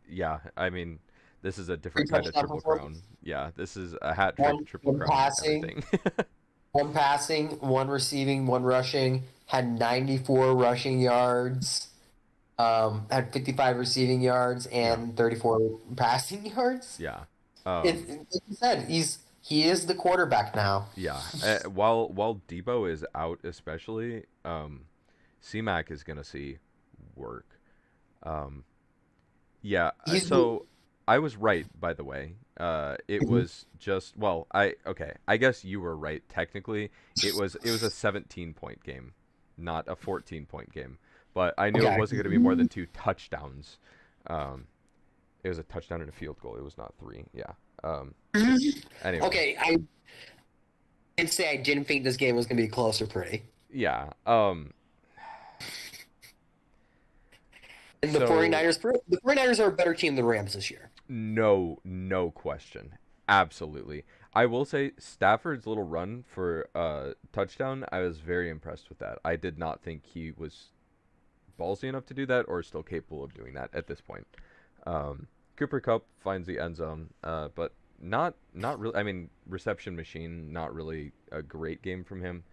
Yeah, I mean, this is a three different kind of touchdown triple crown. performance. Yeah, this is a hat trick, One triple one crown, passing, everything. one passing, one receiving, one rushing. Had 94 rushing yards. Had 55 receiving yards Yeah. and 34 passing yards. Yeah. Like you said, he is the quarterback now. Yeah. While Debo is out, especially, C-Mac is gonna see work. Um, yeah. He's So I was right, by the way. It Mhm. was just well, I okay. I guess you were right. Technically, it was a 17-point game, not a 14-point game. But I knew it Okay. wasn't going to be more than two touchdowns. Um, it was a touchdown and a field goal. It was not three. Yeah. Um, anyway, Okay, I did say I didn't think this game was going to be close or pretty. yeah. And the So 49ers, the 49ers are a better team than the Rams this year. no question. Absolutely. I will say Stafford's little run for touchdown, I was very impressed with that. I did not think he was ballsy enough to do that or still capable of doing that at this point. Cooper Cup finds the end zone, but not really. I mean, reception machine, not really a great game from him.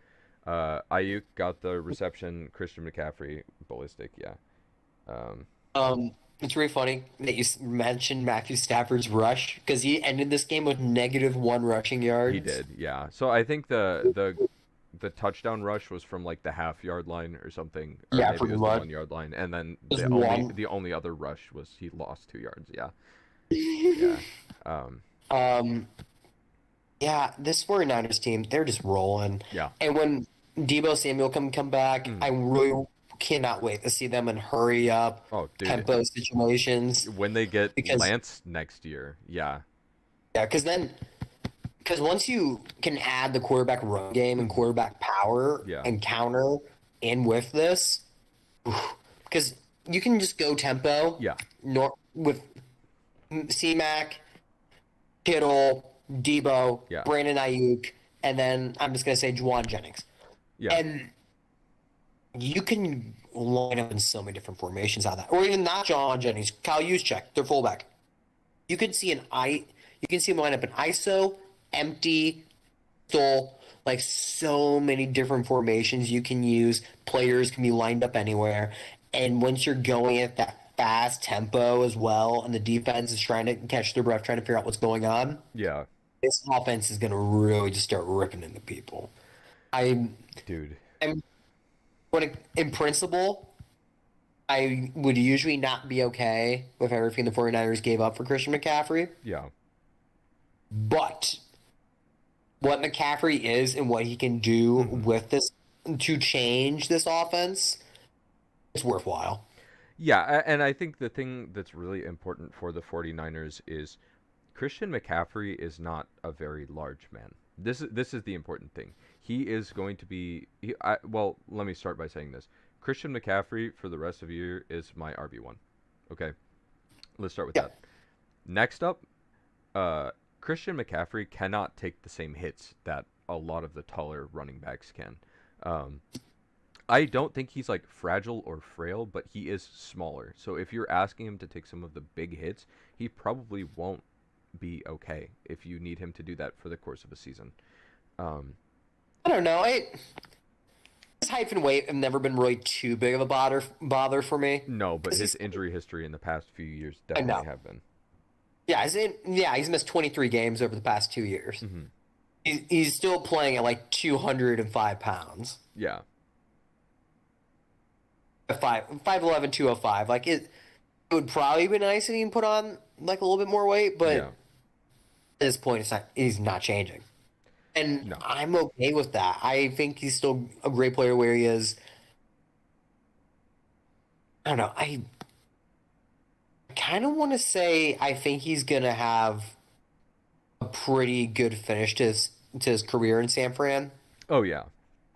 Ayuk got the reception. Christian McCaffrey, ballistic, yeah. Um, It's really funny that you mentioned Matthew Stafford's rush because he ended this game with -1 rushing he yards. did, yeah. So I think the touchdown rush was from like the half-yard line or something, or Yeah, maybe it pretty was the much. 1 yard line, and then Just the only one. the only other rush was he lost 2 yards. Yeah, yeah, um, Um, yeah, this 49ers team, they're just rolling. yeah. And when Debo Samuel come back, Mm. I really cannot wait to see them in hurry up Oh, dude, tempo situations when they get because Lance next year, yeah. yeah, because once you can add the quarterback run game and Hmm. quarterback power Yeah, and counter in with this, because you can just go tempo yeah, with C-Mac, Kittle, Debo, yeah, Brandon Ayuk, and then I'm just gonna say Juwan Jennings, yeah, and you can line up in so many different formations out of that, or even not Juwan Jennings, Kyle Juszczyk, their fullback. You can see you can see him line up in ISO, empty, pistol, like so many different formations you can use. Players can be lined up anywhere, and once you're going at that fast tempo as well, and the defense is trying to catch their breath, trying to figure out what's going on, yeah, this offense is going to really just start ripping into people. I dude. am in principle, I would usually not be okay with everything the 49ers gave up for Christian McCaffrey, Yeah, but what McCaffrey is and what he can do hmm, with this to change this offense, it's worthwhile. yeah. And I think the thing that's really important for the 49ers is Christian McCaffrey is not a very large man. This is the important thing. He is going to be. Well, let me start by saying this. Christian McCaffrey for the rest of the year is my RB1. Okay, let's start with Yeah. that. Next up, uh, Christian McCaffrey cannot take the same hits that a lot of the taller running backs can. Um, I don't think he's like fragile or frail, but he is smaller. So if you're asking him to take some of the big hits, he probably won't be okay if you need him to do that for the course of a season. Um, I don't know. His height and weight have never been really too big of a bother for me. no, but 'Cause his injury history in the past few years I definitely know. have been. Yeah, he's missed 23 games over the past 2 years. Hmm. He's still playing at like 205 pounds. Yeah, 5'11", 205. Like it would probably be nice if he can put on like a little bit more weight, but yeah, at this point, he's not changing. And no, I'm okay with that. I think he's still a great player where he is. I don't know. I kind of want to say I think he's gonna have a pretty good finish to his career in San Fran, oh yeah,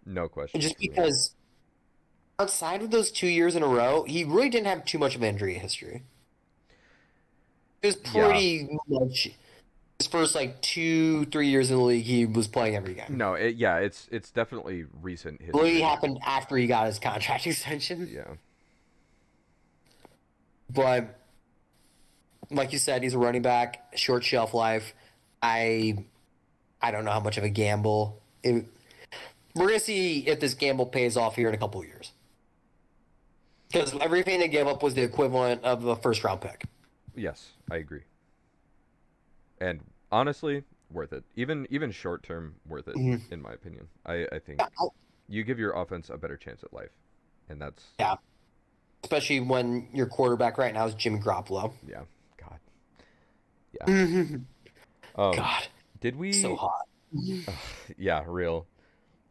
no question just for me. because outside of those 2 years in a row, he really didn't have too much of injury history. It was Yeah, pretty much his first like 2, 3 years in the league. He was playing every game. no, yeah, it's definitely recent Really history. happened after he got his contract extension, Yeah, but like you said, he's a running back, short shelf life. I I don't know how much of a gamble. We're gonna see if this gamble pays off here in a couple of years. Because everything they gave up was the equivalent of a first round pick. yes, I agree. And honestly, worth it. Even short term, worth it Mhm. in my opinion. I think you give your offense a better chance at life, and that's Yeah, especially when your quarterback right now is Jimmy Garoppolo. yeah, God. Yeah. Um, God, did so we? hot. Yeah, real.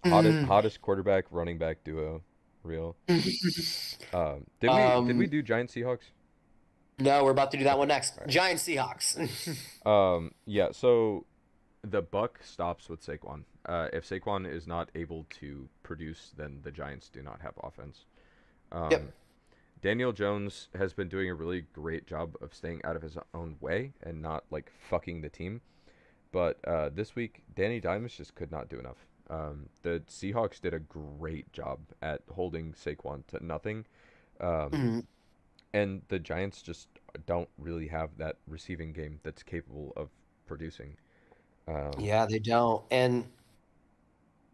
Mm. Hottest quarterback running back duo, real. Did we um, do Giants Seahawks? no, we're about to do that Okay, one next. all Giants Seahawks. right. Yeah. So the buck stops with Saquon. If Saquon is not able to produce, then the Giants do not have offense. Um, Yep. Daniel Jones has been doing a really great job of staying out of his own way and not like fucking the team. But this week, Danny Dimes just could not do enough. The Seahawks did a great job at holding Saquon to nothing, um, Mhm. and the Giants just don't really have that receiving game that's capable of producing. Um, Yeah, they don't. And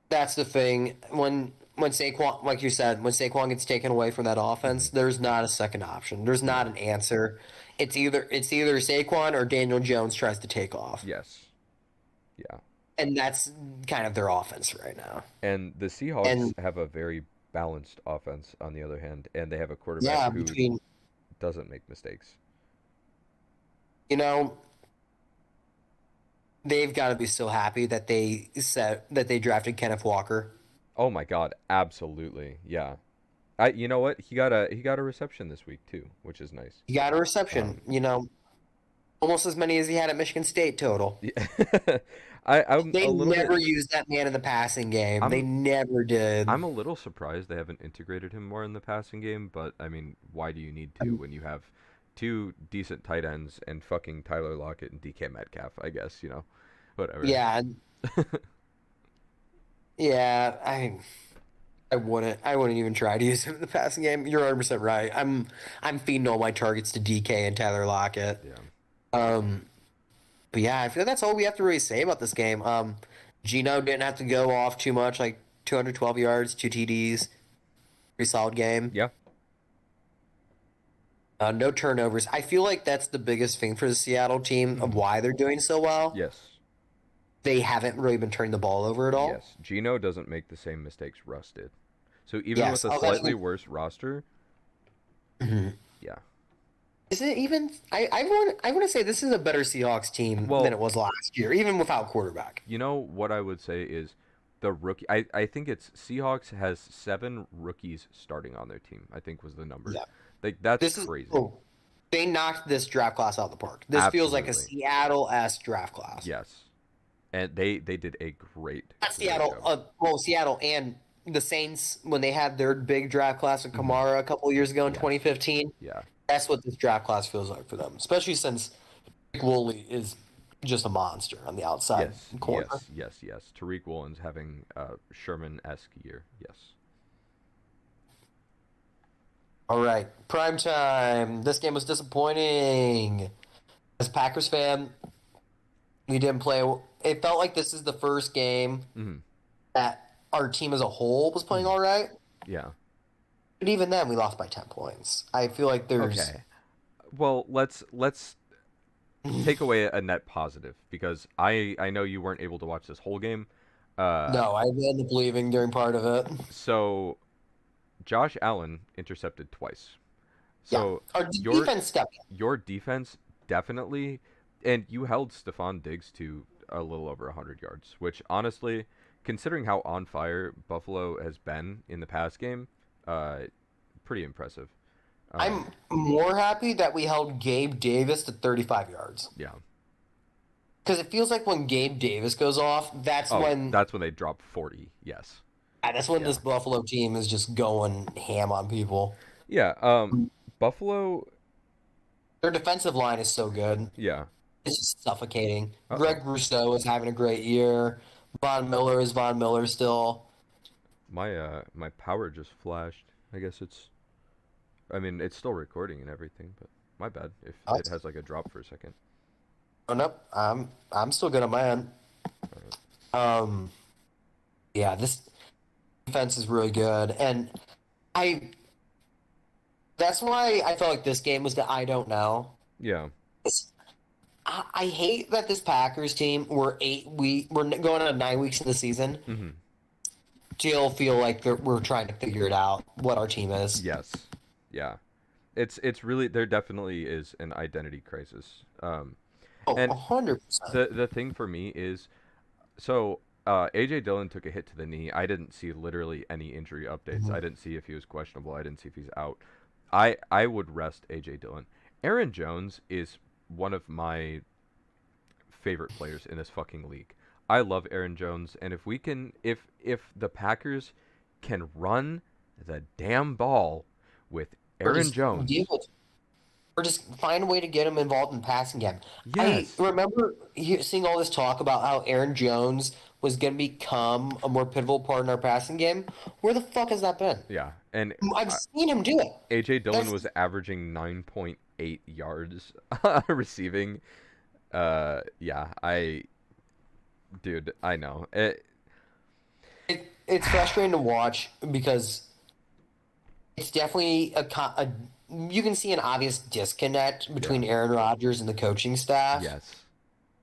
that's the thing. When Saquon, like you said, when Saquon gets taken away from that offense, mhm. there's not a second option. There's not No. an answer. It's either Saquon or Daniel Jones tries to take off. Yes. Yeah. And that's kind of their offense right now. And the Seahawks And have a very balanced offense, on the other hand, and they have a quarterback yeah, who between doesn't make mistakes. you know, they've got to be so happy that they drafted Kenneth Walker. Oh my God, absolutely. Yeah. You know what? He got a reception this week too, which is nice. He got a reception, Um, almost as many as he had at Michigan State total. yeah. I'm They a little bit never used that man in the passing game. They I'm never did. I'm a little surprised they haven't integrated him more in the passing game, but I mean, why do you need to when you have two decent tight ends and fucking Tyler Lockett and DK Metcalf, I guess, whatever. Yeah, yeah. I wouldn't even try to use him in the passing game. You're 100% right. I'm feeding all my targets to DK and Tyler Lockett. Yeah. Um, but yeah, I feel that's all we have to really say about this game. Gino didn't have to go off too much, like 212 yards, two TDs, pretty solid game. Yeah. No turnovers. I feel like that's the biggest thing for the Seattle team of Mhm. why they're doing so well. Yes. They haven't really been turning the ball over at all. Yes. Gino doesn't make the same mistakes Russ did. So even with Yes. a Oh, that's slightly worse roster, Mhm. yeah. Is it even? I want to say this is a better Seahawks team than Well, it was last year, even without quarterback. you know what I would say is the rookie. I think it's Seahawks has 7 rookies starting on their team. I think was the number. Yeah. Like that's This is crazy. oh, they knocked this draft class out of the park. This feels like a Absolutely. Seattle-esque draft class. Yes. And they did a great Not great Seattle. job. Well, Seattle and the Saints when they had their big draft class with Hmm. Kamara a couple years ago in Yes. 2015. Yeah. That's what this draft class feels like for them, especially since Nick Woolley is just a monster on the outside Yes. corner. Yes. Yes. Yes. Tariq Woolen's having a Sherman-esque year. Yes. All right, prime time. This game was disappointing. As a Packers fan, we didn't play. It felt like this is the first game Hmm. that our team as a whole was playing Hmm. all right. Yeah. But even then, we lost by 10 points. I feel like there's Okay. Well, let's take away a net positive because I know you weren't able to watch this whole game. Uh, no. I ended up leaving during part of it. so Josh Allen intercepted twice. Yeah, So our your defense stepped up. your defense definitely, and you held Stephon Diggs to a little over 100 yards, which honestly, considering how on fire Buffalo has been in the past game, uh, pretty impressive. I'm Um, more happy that we held Gabe Davis to 35 yards yeah. because it feels like when Gabe Davis goes off, Oh, that's when they dropped 40. Yes. that's when Yeah. this Buffalo team is just going ham on people. Yeah. Buffalo. Their defensive line is so good. Yeah. It's just suffocating. Uh oh. Greg Rousseau is having a great year. Von Miller is Von Miller still. My power just flashed. I guess it's. I mean, it's still recording and everything, but my bad if Oh, it has like a drop for a second. nope. I'm still good on my end. Alright. Um, yeah, this defense is really good, and I. That's why I felt like this game was the I don't know. Yeah. I hate that this Packers team we're going on 9 weeks in the season. Mm-hmm. Still feel like we're trying to figure it out what our team is. Yes. Yeah. It's really there definitely is an identity crisis. Oh, And 100%. the thing for me is, so AJ Dillon took a hit to the knee. I didn't see literally any injury updates. I Mhm. didn't see if he was questionable. I didn't see if he's out. I would rest AJ Dillon. Aaron Jones is one of my favorite players in this fucking league. I love Aaron Jones, and if the Packers can run the damn ball with Or Aaron just deal Jones, with, or just find a way to get him involved in passing game. I yes, remember seeing all this talk about how Aaron Jones was going to become a more pivotal part in our passing game. Where the fuck has that been? yeah, and I've seen him do it. AJ Dillon That's was averaging 9.8 yards receiving. Yeah, dude, I know. it's frustrating to watch because it's definitely a you can see an obvious disconnect Yeah, between Aaron Rodgers and the coaching staff. yes,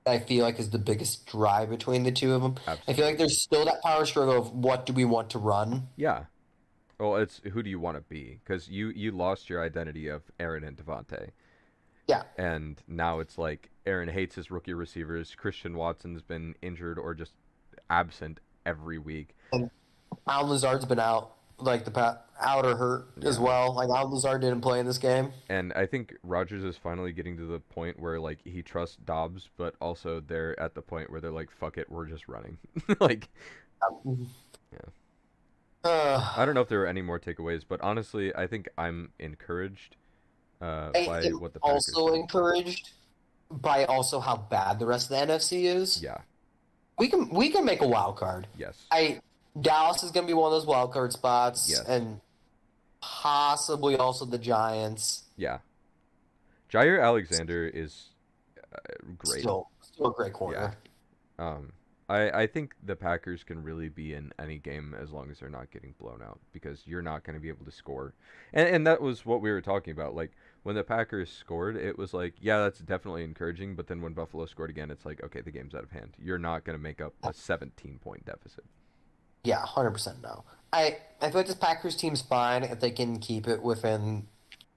I feel like is the biggest drive between the two of them. I feel like absolutely. there's still that power struggle of what do we want to run. Yeah. Well, it's who do you want to be? Because you lost your identity of Aaron and Devontae, Yeah, and now it's like Aaron hates his rookie receivers. Christian Watson's been injured or just absent every week. and Alan Lazard's been out like out or hurt as Yeah. well. Like Alan Lazard didn't play in this game. And I think Rogers is finally getting to the point where like he trusts Dobbs, but also they're at the point where they're like, "Fuck it, we're just running." Like, yeah. I don't know if there were any more takeaways, but honestly, I think I'm encouraged I by am what the Packers also did. encouraged by also how bad the rest of the NFC is. Yeah. We can make a wild card. Yes. I Dallas is going to be one of those wild card spots, Yes. and possibly also the Giants. Yeah. Jair Alexander is great. Still a great Yeah. corner. Um, I think the Packers can really be in any game as long as they're not getting blown out because you're not going to be able to score. And that was what we were talking about. Like when the Packers scored, it was like, yeah, that's definitely encouraging. But then when Buffalo scored again, it's like, okay, the game's out of hand. You're not going to make up a 17-point deficit. Yeah, 100% no. I feel like this Packers team's fine if they can keep it within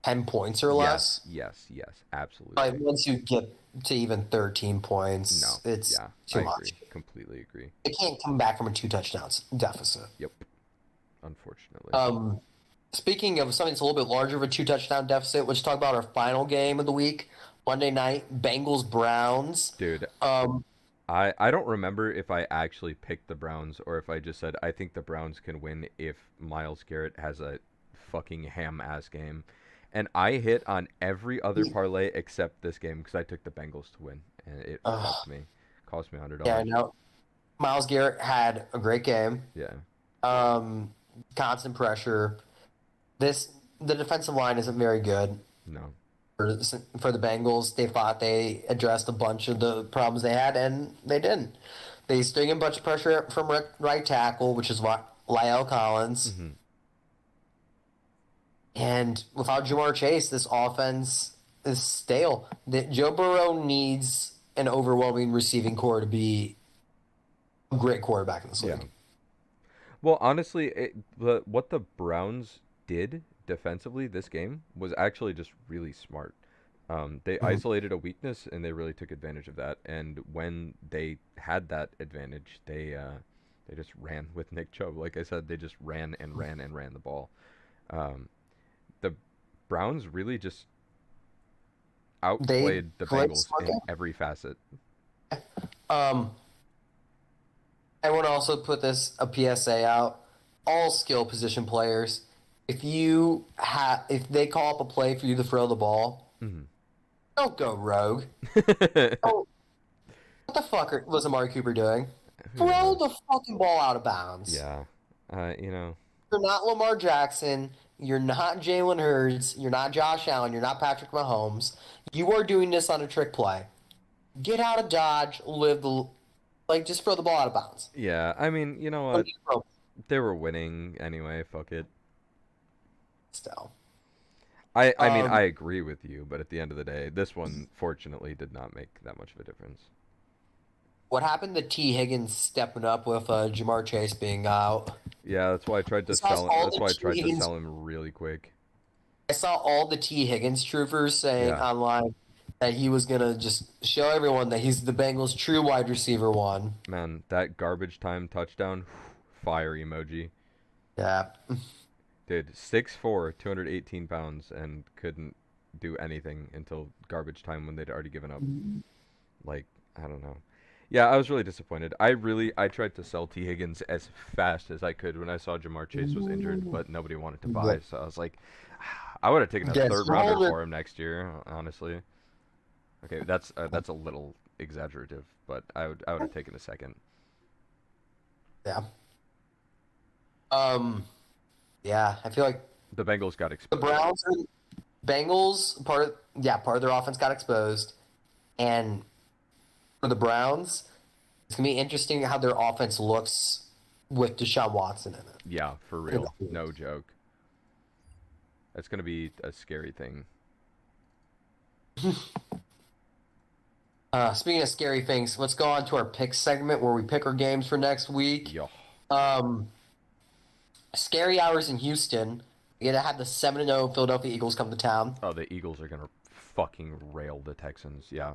10 points or Yes, less. yes, yes, Like absolutely. once you get to even 13 No, points, it's yeah, I too agree. much. Completely agree. They can't come back from a two touchdowns deficit. Yep, unfortunately. Um, Speaking of something that's a little bit larger of a two touchdown deficit, let's talk about our final game of the week, Monday night, Bengals Browns. Dude, Um, I don't remember if I actually picked the Browns or if I just said I think the Browns can win if Miles Garrett has a fucking ham ass game. And I hit on every other parlay except this game because I took the Bengals to win and it uh, cost me yeah, I $100. know. Miles Garrett had a great game. Yeah. Um, Constant pressure. The defensive line isn't very good No. for the Bengals. They thought they addressed a bunch of the problems they had, and they didn't. They string a bunch of pressure from right tackle, which is what Lyle Collins. Hmm. And without Jamar Chase, this offense is stale. Joe Burrow needs an overwhelming receiving core to be a great quarterback in this Yeah. league. Well, honestly, what the Browns did defensively this game was actually just really smart. They Mhm. isolated a weakness and they really took advantage of that. And when they had that advantage, they just ran with Nick Chubb. Like I said, they just ran and ran and ran the ball. Um, the Browns really just They outplayed the played Bengals smart in game. every facet. Um, I want to also put a PSA out. All skill position players, if they call up a play for you to throw the ball, Hmm. don't go rogue. Don't, what the fuck was Amari Cooper doing? Who Throw knows? the fucking ball out of bounds. Yeah. You know. You're not Lamar Jackson. You're not Jalen Hurts. You're not Josh Allen. You're not Patrick Mahomes. You are doing this on a trick play. Get out of Dodge. Just throw the ball out of bounds. Yeah. I mean, you know Don't what? get broke They were winning anyway. Fuck it. still. I mean, I Um, agree with you, but at the end of the day, this one fortunately did not make that much of a difference. what happened to T. Higgins stepping up with Jamar Chase being out? Yeah, that's why I tried I to saw sell him. all That's the why I T. tried to Higgins. sell him really quick. I saw all the T. Higgins troopers saying Yeah. online, that he was gonna just show everyone that he's the Bengals' true wide receiver one. Man, that garbage time touchdown, fire emoji. Yeah. Dude, 6'4", 218 pounds, and couldn't do anything until garbage time when they'd already given up. Like, I don't know. Yeah, I was really disappointed. I tried to sell T. Higgins as fast as I could when I saw Jamar Chase was injured, but nobody wanted to buy, so I was like, I would have taken a Yes, third rounder for him next year, honestly. Okay, that's a little exaggerative, but I would have taken a second. Yeah. Um. Yeah, I feel like The Bengals got the exposed. Browns and Bengals part of their offense got exposed, and for the Browns, it's gonna be interesting how their offense looks with Deshaun Watson in Yeah, for real. it. No joke. That's gonna be a scary thing. Speaking of scary things, let's go on to our pick segment where we pick our games for next week. Yo. Um, Scary hours in Houston. We're gonna have the 7-0 Philadelphia Eagles come to town. Oh, the Eagles are gonna fucking rail the Texans. Yeah.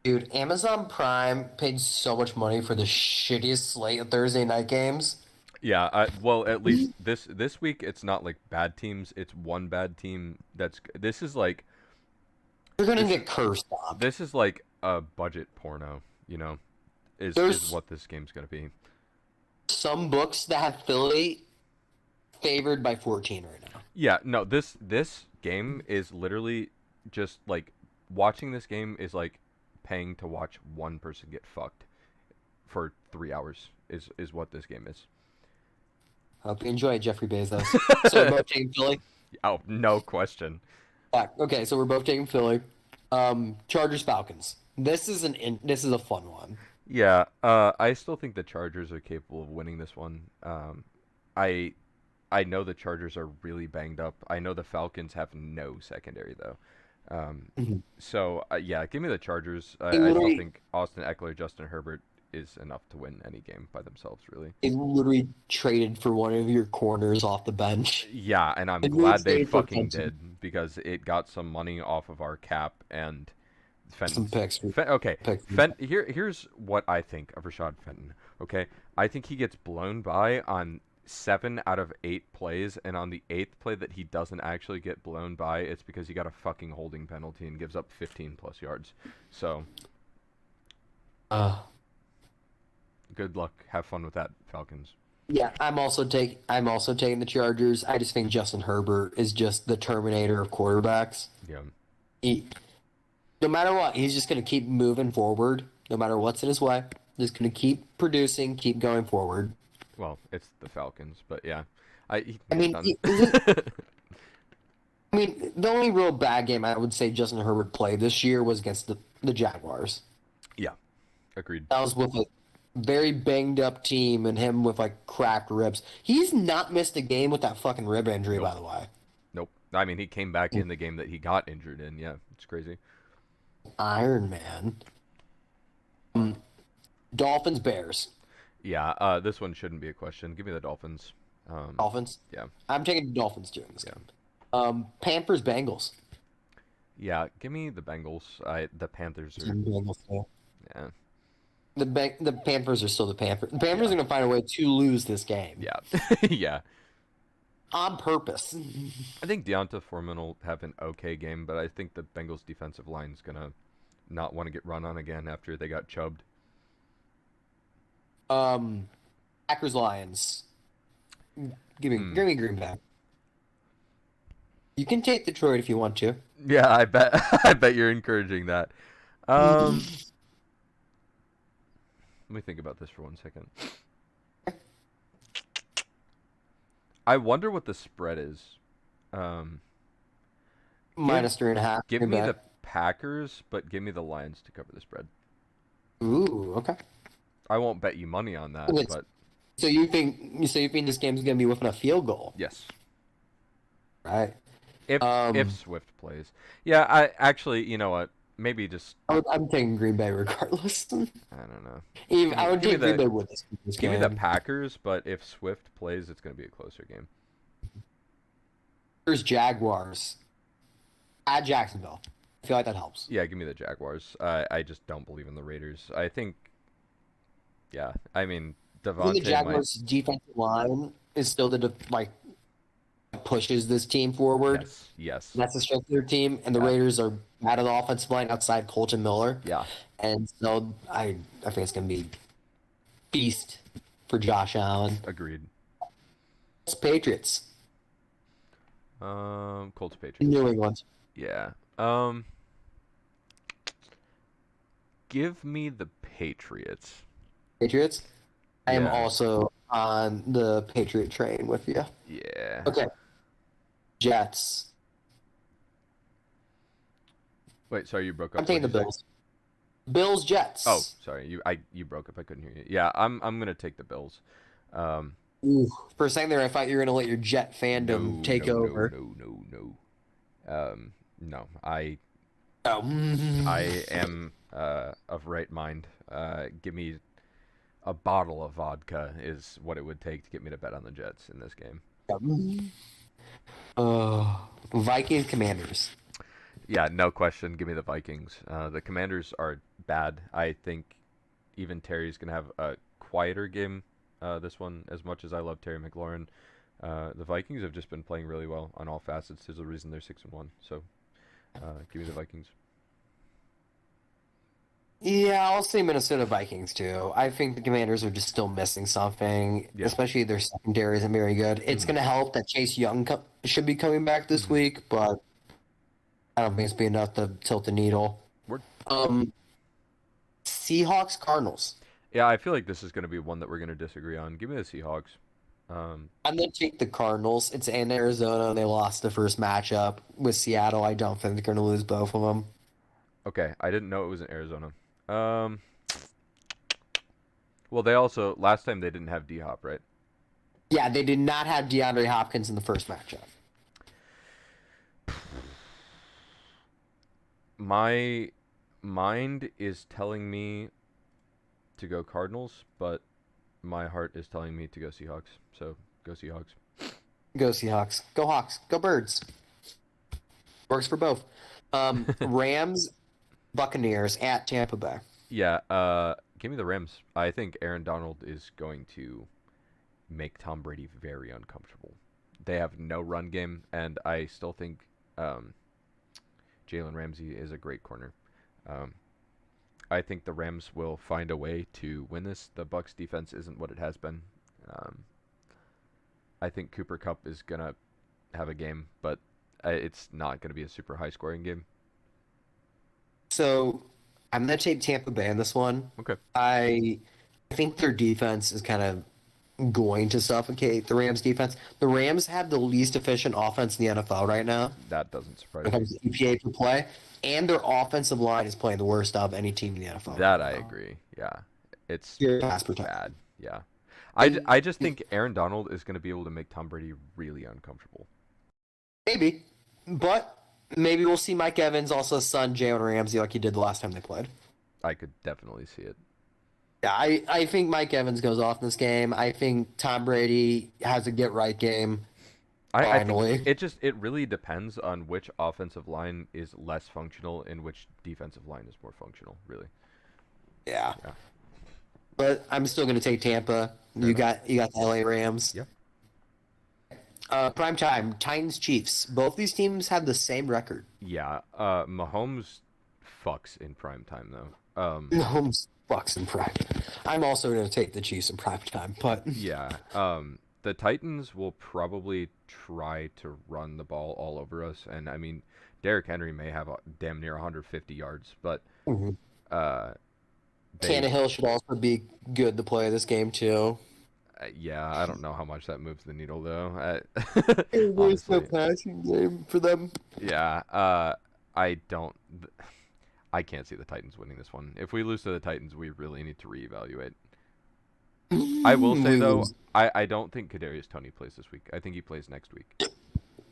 Dude, Amazon Prime paid so much money for the shittiest slate of Thursday night games. Yeah, well, at least this week it's not like bad teams. It's one bad team. This is like You're gonna this get cursed up. this is like a budget porno. You know, is There's what this game's gonna be. some books that have Philly favored by 14 right now. Yeah, no, this game is literally just like watching this game is like paying to watch one person get fucked for 3 hours is what this game is. Hope you enjoy it, Jeffrey Bezos. So we're both taking Philly. Oh, no question. Yeah, okay, so we're both taking Philly. Chargers Falcons. This is a fun one. Yeah, I still think the Chargers are capable of winning this one. I I know the Chargers are really banged up. I know the Falcons have no secondary though. So yeah, give me the Chargers. They I still literally, think Austin Eckler, Justin Herbert is enough to win any game by themselves, really. they literally traded for one of your corners off the bench. Yeah, and I'm They literally glad they traded for fucking Benson. did because it got some money off of our cap and Some Fenton's. picks. Okay, Picks. here's what I think of Rashad Fenton. Okay, I think he gets blown by on 7 out of 8 plays, and on the 8th play that he doesn't actually get blown by, it's because he got a fucking holding penalty and gives up 15 plus yards. So Uh, good luck. Have fun with that, Falcons. yeah, I'm also taking the Chargers. I just think Justin Herbert is just the Terminator of quarterbacks. Yeah. He, no matter what, he's just gonna keep moving forward. No matter what's in his way, just gonna keep producing, keep going forward. Well, it's the Falcons, but yeah, he I gets mean, done. the only real bad game I would say Justin Herbert played this year was against the Jaguars. Yeah, agreed. That was with a very banged up team and him with like cracked ribs. He's not missed a game with that fucking rib injury, by the way. Nope. I mean, he came back in the game that he got injured in. Yeah, it's crazy. Iron Man. Dolphins, Bears. Yeah, this one shouldn't be a question. Give me the Dolphins. Dolphins. Yeah. I'm taking the Dolphins doing this Yeah. game. Panthers, Bengals. Yeah, give me the Bengals. The Panthers are. Bengals, too. Yeah. The Panthers are still the Panthers. The Panthers are going to find a way to lose this game. Yeah. Yeah. On purpose. I think Deonta Foreman will have an okay game, but I think the Bengals defensive line is gonna not want to get run on again after they got chubbed. Packers, Lions. Give me Green Bay. You can take Detroit if you want to. Yeah, I bet. I bet you're encouraging that. Let me think about this for 1 second. I wonder what the spread is. Minus 3.5. Give Green me Bay. the Packers, but give me the Lions to cover the spread. Ooh, okay. I won't bet you money on that, Okay. but So you think this game's going to be within a field goal, yes. right? If Swift plays. Yeah, I actually, you know what? Maybe just I'm taking Green Bay regardless. I don't know. Even, I would Give me take Green the- Bay with this Give me game. the Packers, but if Swift plays, it's going to be a closer game. Packers, Jaguars at Jacksonville. I feel like that helps. Yeah, give me the Jaguars. I just don't believe in the Raiders. I think, yeah, I mean, I think the Devontae might. Jaguars' defensive line is still like pushes this team forward. Yes, yes, That's the strength of their team, and the yeah, Raiders are out of the offensive line outside Colton Miller, yeah. and so I think it's gonna be feast for Josh Allen. Agreed. It's Patriots, Colts Patriots. New England Yeah. Give me the Patriots. Patriots. I am Yeah. also on the Patriot train with you. Yeah. Okay, Jets. Wait, sorry, you broke I'm up. taking What'd the you say? Bills. Bills Oh, Jets. sorry. You broke up. I couldn't hear you. Yeah, I'm gonna take the Bills. Um, Ooh. For a second there, I thought you were gonna let your Jet fandom no, take no, no, over. no, no, no. No. Oh. I am of right mind. Give me a bottle of vodka is what it would take to get me to bet on the Jets in this game. Uh, Vikings Commanders. Yeah, no question. Give me the Vikings. The Commanders are bad. I think even Terry's gonna have a quieter game. This one, as much as I love Terry McLaurin, the Vikings have just been playing really well on all facets. There's a reason they're 6-1. So, give me the Vikings. Yeah, I'll say Minnesota Vikings too. I think the Commanders are just still missing something, Yeah. especially their secondary isn't very good. It's Hmm. going to help that Chase Young should be coming back this Hmm. week, but I don't think it's be enough to tilt the needle. We're Um, Seahawks Cardinals. Yeah, I feel like this is gonna be one that we're gonna disagree on. Give me the Seahawks. Um, I'm going to take the Cardinals. It's in Arizona, and they lost the first matchup with Seattle. I don't think they're going to lose both of them. okay, I didn't know it was in Arizona. Um, well, they also last time they didn't have D Hop, right? Yeah, they did not have DeAndre Hopkins in the first matchup. My mind is telling me to go Cardinals, but my heart is telling me to go Seahawks. So go Seahawks. Go Seahawks. Go Hawks. Go Birds. Works for both. Rams, Buccaneers at Tampa Bay. Yeah. Give me the Rams. I think Aaron Donald is going to make Tom Brady very uncomfortable. They have no run game, and I still think um, Jalen Ramsey is a great corner. Um, I think the Rams will find a way to win this. The Bucks defense isn't what it has been. Um, I think Cooper Cup is gonna have a game, but it's not gonna be a super high scoring game. So I'm gonna take Tampa Bay in this one. Okay, I think their defense is kind of going to suffocate the Rams defense. The Rams have the least efficient offense in the NFL right now that doesn't when it surprise me. comes to EPA per play, and their offensive line is playing the worst of any team in the NFL right That I now. agree. Yeah, it's Pure pass protection. bad. Yeah, And I just think Aaron Donald is gonna be able to make Tom Brady really uncomfortable. maybe, but maybe we'll see Mike Evans also son Jalen Ramsey like he did the last time they played. I could definitely see it. Yeah, I think Mike Evans goes off in this game. I think Tom Brady has a get right game I think finally. it really depends on which offensive line is less functional and which defensive line is more functional. Really. Yeah, Yeah. but I'm still going to take Tampa. Fair enough. You got the LA Rams. Yeah. Prime time Titans Chiefs. Both these teams have the same record. Yeah. Mahomes fucks in prime time though. Mahomes Bucks in prime. I'm also going to take the Chiefs in prime time, but Yeah. The Titans will probably try to run the ball all over us, and I mean, Derrick Henry may have damn near 150 yards, but Mhm. uh, they, Tannehill should also be good to play this game too. yeah, I don't know how much that moves the needle though. There's no Honestly, passing game for them. yeah. I don't. I can't see the Titans winning this one. If we lose to the Titans, we really need to reevaluate. I will say We though, lose. I don't think Kadarius Toney plays this week. I think he plays next week.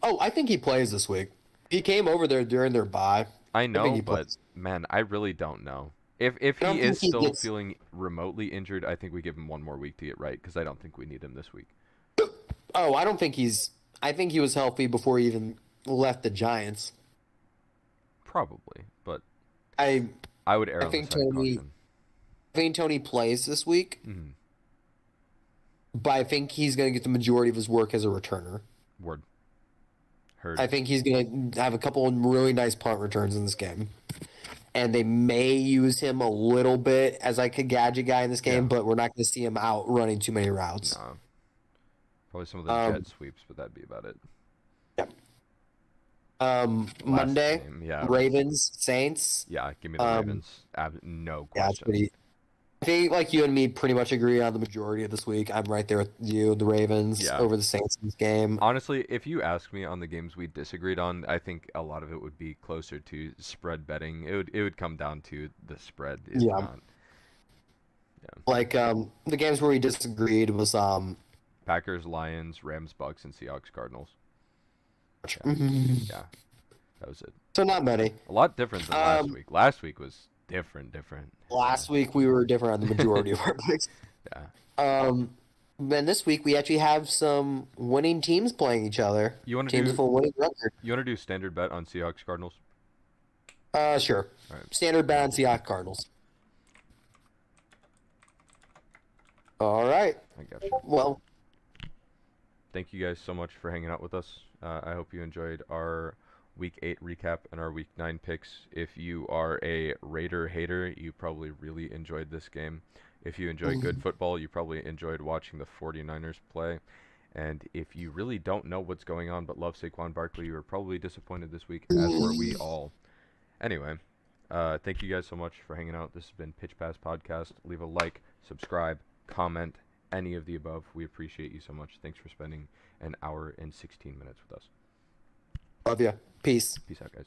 Oh, I think he plays this week. He came over there during their bye. I I think know, he but plays. man, I really don't know. If I he don't is think he still gets. feeling remotely injured, I think we give him one more week to get right because I don't think we need him this week. Oh, I don't think he's. I think he was healthy before he even left the Giants. Probably, but I I would err I on the think side of Tony caution. I think Tony plays this week, Mm-hmm. but I think he's going to get the majority of his work as a returner. Word. Heard. I think he's going to have a couple of really nice punt returns in this game. And they may use him a little bit as like a gadget guy in this game, Yeah. but we're not going to see him out running too many routes. Nah. Probably some of the jet sweeps, but that'd be about it. Yeah. Last Monday, game, yeah. Ravens, Saints. Yeah, give me the Ravens. No Yeah, it's question. pretty. I think like you and me pretty much agree on the majority of this week. I'm right there with you, the Ravens Yeah. over the Saints in this game. Honestly, if you ask me on the games we disagreed on, I think a lot of it would be closer to spread betting. It would come down to the spread, if Yeah. not. Yeah. Like the games where we disagreed was Packers, Lions, Rams, Bucks, and Seahawks, Cardinals. Mhm. Yeah, that was it. So not many. A lot different than last week. Last week was different. Last week we were different on the majority of our picks. Yeah. Then this week we actually have some winning teams playing each other. You want to Teams do? with a winning record. You want to do standard bet on Seahawks, Cardinals? Sure. All right. Standard bet on Seahawks Cardinals. All right. I got you. Well, Thank you guys so much for hanging out with us. I hope you enjoyed our Week 8 recap and our Week 9 picks. If you are a Raider hater, you probably really enjoyed this game. If you enjoy good football, you probably enjoyed watching the 49ers play. And if you really don't know what's going on but love Saquon Barkley, you were probably disappointed this week, as were we all. Anyway, thank you guys so much for hanging out. This has been Pitch Pass Podcast. Leave a like, subscribe, comment, any of the above. We appreciate you so much. Thanks for spending an hour and 16 minutes with us. love you. Peace. Peace out, guys.